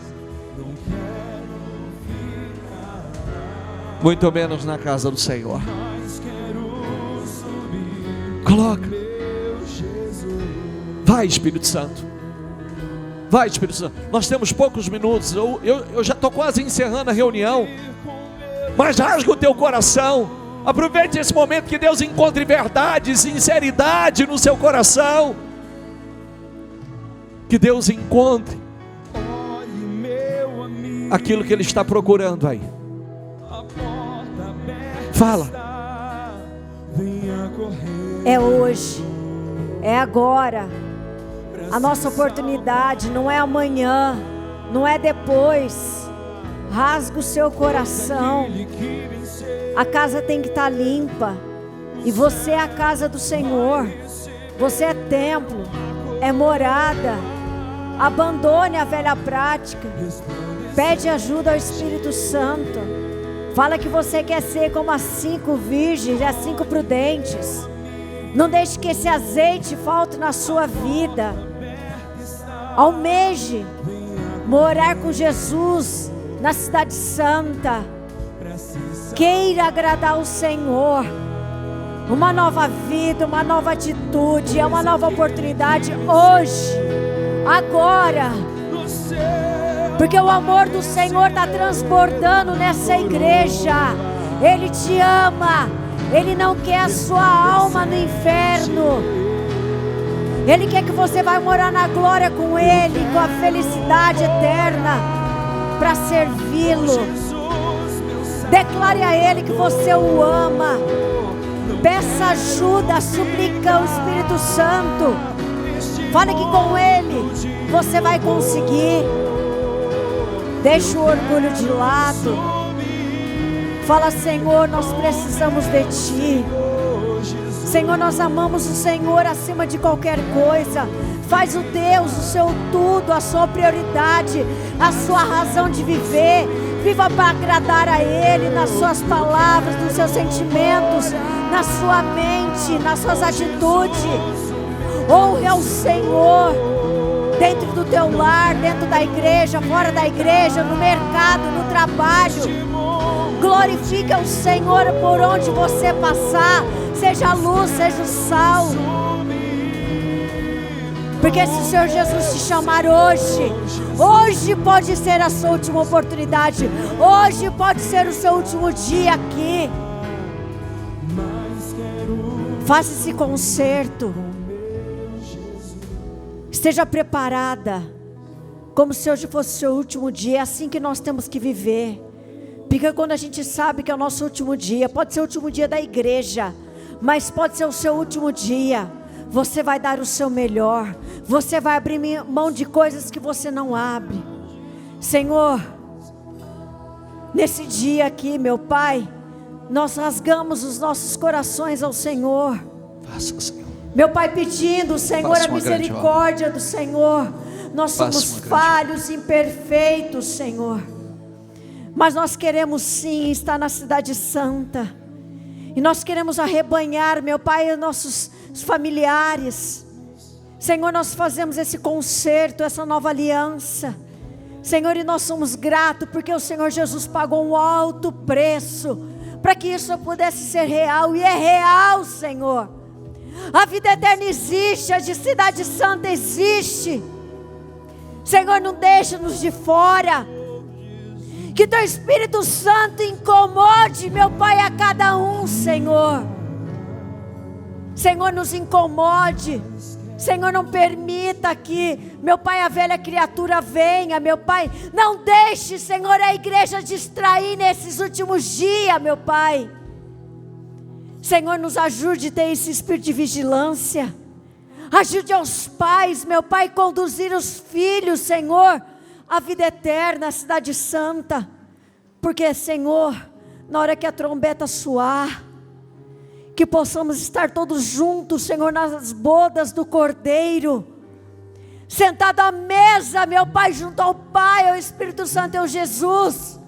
Speaker 2: muito menos na casa do Senhor. Coloca. Vai, Espírito Santo. Vai, Espírito Santo. Nós temos poucos minutos. Eu já estou quase encerrando a reunião, mas rasga o teu coração. Aproveite esse momento que Deus encontre verdade e sinceridade no seu coração. Que Deus encontre aquilo que Ele está procurando aí. Fala.
Speaker 1: É hoje, é agora. A nossa oportunidade não é amanhã, não é depois. Rasga o seu coração. A casa tem que estar limpa. E você é a casa do Senhor. Você é templo, é morada. Abandone a velha prática. Pede ajuda ao Espírito Santo. Fala que você quer ser como as 5 virgens e as 5 prudentes. Não deixe que esse azeite falte na sua vida. Almeje morar com Jesus na cidade santa. Queira agradar o Senhor. uma nova vida, uma nova atitude, é uma nova oportunidade hoje, agora, porque o amor do Senhor está transbordando nessa igreja. Ele te ama, Ele não quer a sua alma no inferno, Ele quer que você vá morar na glória com Ele, com a felicidade eterna, para servi-lo. Declare a Ele que você o ama. Peça ajuda, suplica o Espírito Santo. Fale que com Ele você vai conseguir. Deixa o orgulho de lado. Fala: Senhor, nós precisamos de Ti. Senhor, nós amamos o Senhor acima de qualquer coisa. Faz o Deus o seu tudo, a sua prioridade, a sua razão de viver. Viva para agradar a Ele nas suas palavras, nos seus sentimentos, na sua mente, nas suas atitudes. Honre ao Senhor dentro do teu lar, dentro da igreja, fora da igreja, no mercado, no trabalho. Glorifica o Senhor por onde você passar. Seja a luz, seja o sal. Porque se o Senhor Jesus te chamar hoje pode ser a sua última oportunidade. Hoje pode ser o seu último dia aqui. Faça esse concerto. Esteja preparada, como se hoje fosse o seu último dia. É assim que nós temos que viver. Porque quando a gente sabe que é o nosso último dia, pode ser o último dia da igreja, mas pode ser o seu último dia, você vai dar o seu melhor. Você vai abrir mão de coisas que você não abre. Senhor, nesse dia aqui, meu Pai, nós rasgamos os nossos corações ao Senhor.
Speaker 2: Faça, Senhor.
Speaker 1: Meu Pai, pedindo, Senhor, a misericórdia do Senhor. Nós somos falhos, imperfeitos, Senhor. Mas nós queremos sim estar na cidade santa. E nós queremos arrebanhar, meu Pai, os nossos familiares. Senhor, nós fazemos esse concerto, essa nova aliança. Senhor, e nós somos gratos porque o Senhor Jesus pagou um alto preço para que isso pudesse ser real. E é real, Senhor. A vida eterna existe, a de cidade santa existe. Senhor, não deixa-nos de fora. Que teu Espírito Santo incomode, meu Pai, a cada um, Senhor. Senhor, nos incomode. Senhor, não permita que, meu Pai, a velha criatura venha, meu Pai. Não deixe, Senhor, a igreja distrair nesses últimos dias, meu Pai. Senhor, nos ajude a ter esse espírito de vigilância. Ajude aos pais, meu Pai, conduzir os filhos, Senhor, a vida eterna, a cidade santa. Porque, Senhor, na hora que a trombeta soar, que possamos estar todos juntos, Senhor, nas bodas do Cordeiro, sentado à mesa, meu Pai, junto ao Pai, ao Espírito Santo e ao Jesus,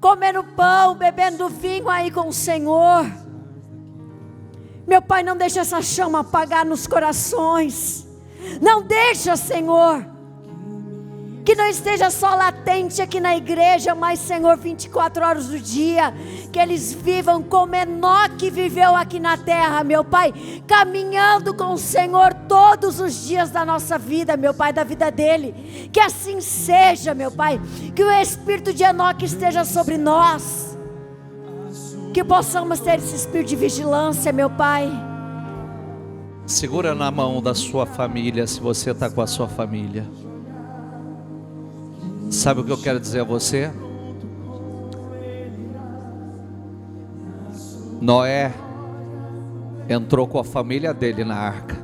Speaker 1: comendo pão, bebendo vinho aí com o Senhor. Meu Pai, não deixa essa chama apagar nos corações. Não deixa, Senhor, que não esteja só latente aqui na igreja, mas, Senhor, 24 horas do dia, que eles vivam como Enoque viveu aqui na terra, meu Pai, caminhando com o Senhor todos os dias da nossa vida, meu Pai, da vida dele. Que assim seja, meu Pai, que o espírito de Enoque esteja sobre nós, que possamos ter esse espírito de vigilância, meu Pai.
Speaker 2: Segura na mão da sua família, se você está com a sua família. Sabe o que eu quero dizer a você? Noé entrou com a família dele na arca.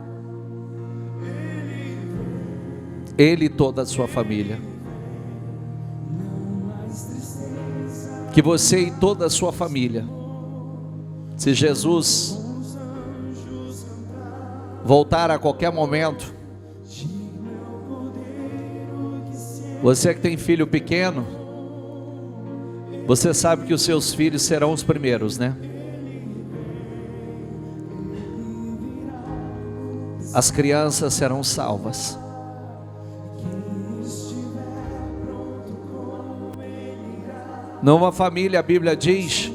Speaker 2: Ele e toda a sua família. Que você e toda a sua família, se Jesus voltar a qualquer momento, você que tem filho pequeno, você sabe que os seus filhos serão os primeiros, né? As crianças serão salvas. Numa família, a Bíblia diz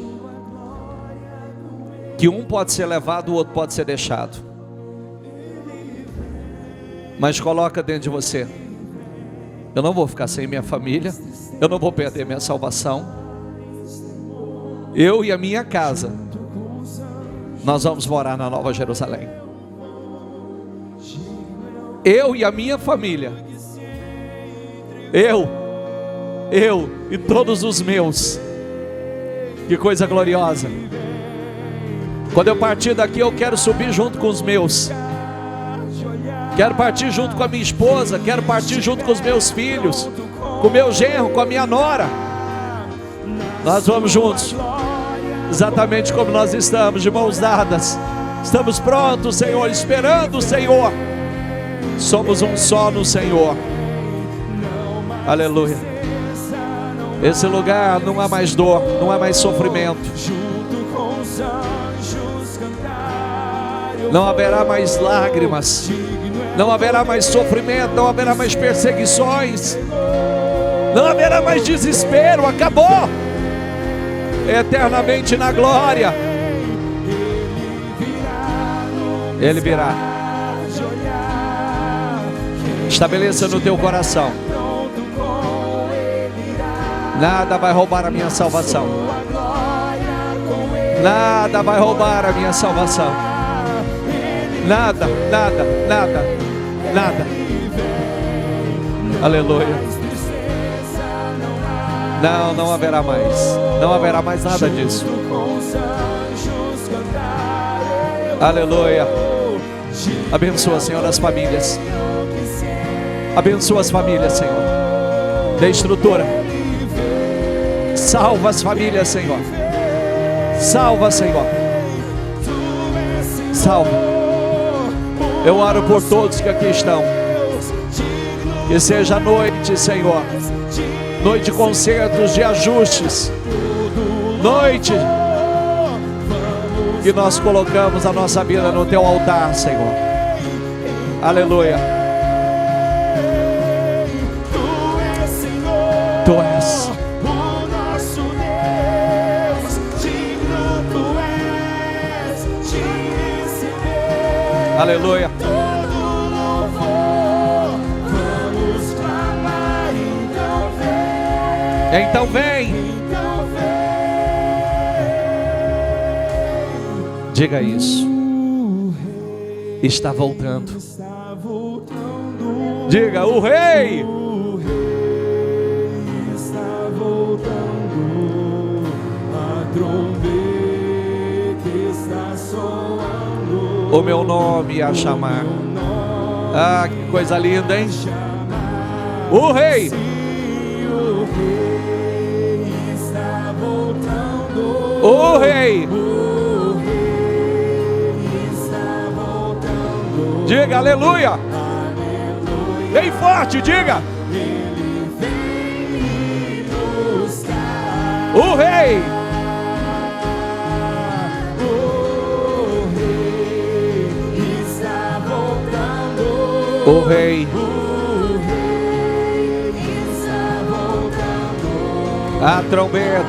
Speaker 2: que um pode ser levado, o outro pode ser deixado. Mas coloca dentro de você: eu não vou ficar sem minha família, eu não vou perder minha salvação. Eu e a minha casa, nós vamos morar na Nova Jerusalém. Eu e a minha família, eu e todos os meus. Que coisa gloriosa. Quando eu partir daqui, eu quero subir junto com os meus. Quero partir junto com a minha esposa. Quero partir junto com os meus filhos, com o meu genro, com a minha nora. Nós vamos juntos, exatamente como nós estamos, de mãos dadas. Estamos prontos, Senhor, esperando o Senhor. Somos um só no Senhor. Aleluia. Esse lugar não há mais dor, não há mais sofrimento. Não haverá mais lágrimas, não haverá mais sofrimento, não haverá mais perseguições, não haverá mais desespero. Acabou. Eternamente na glória. Ele virá. Estabeleça no teu coração: nada vai roubar a minha salvação. Nada vai roubar a minha salvação. Nada, nada, nada, nada. Aleluia. Não haverá mais. Não haverá mais nada disso. Aleluia. Abençoa, Senhor, as famílias. Abençoa as famílias, Senhor. Dê estrutura. Salva as famílias, Senhor. Salva, Senhor. Salva. Eu oro por todos que aqui estão. Que seja noite, Senhor, noite de concertos, de ajustes. Noite que nós colocamos a nossa vida no teu altar, Senhor. Aleluia. Tu és o nosso Deus, digno tu és de receber. Aleluia. Todo louvor, vamos clamar, então vem. Diga isso. Está voltando. Diga: o Rei está voltando. A trombeta está soando. O meu nome a chamar. Ah, que coisa linda, hein? O Rei está voltando. O Rei. Diga aleluia. Aleluia. Bem forte, diga. Ele vem me buscar. O Rei. O Rei está voltando. O Rei. O Rei está voltando. A trombeta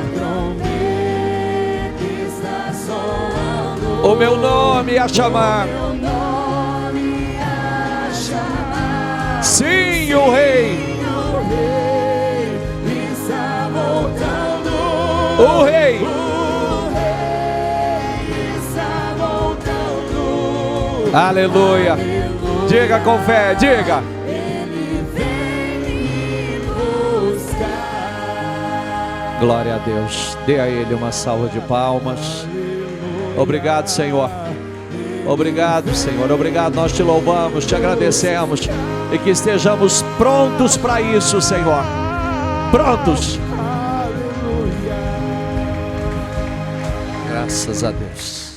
Speaker 2: está soando. O meu nome a chamar. Sim, o Rei está voltando. O Rei está voltando. Aleluia. Diga com fé, diga. Ele vem me buscar. Glória a Deus. Dê a Ele uma salva de palmas. Obrigado, Senhor. Obrigado, Senhor. Obrigado. Nós te louvamos, te agradecemos. E que estejamos prontos para isso, Senhor. Prontos. Aleluia. Graças a Deus.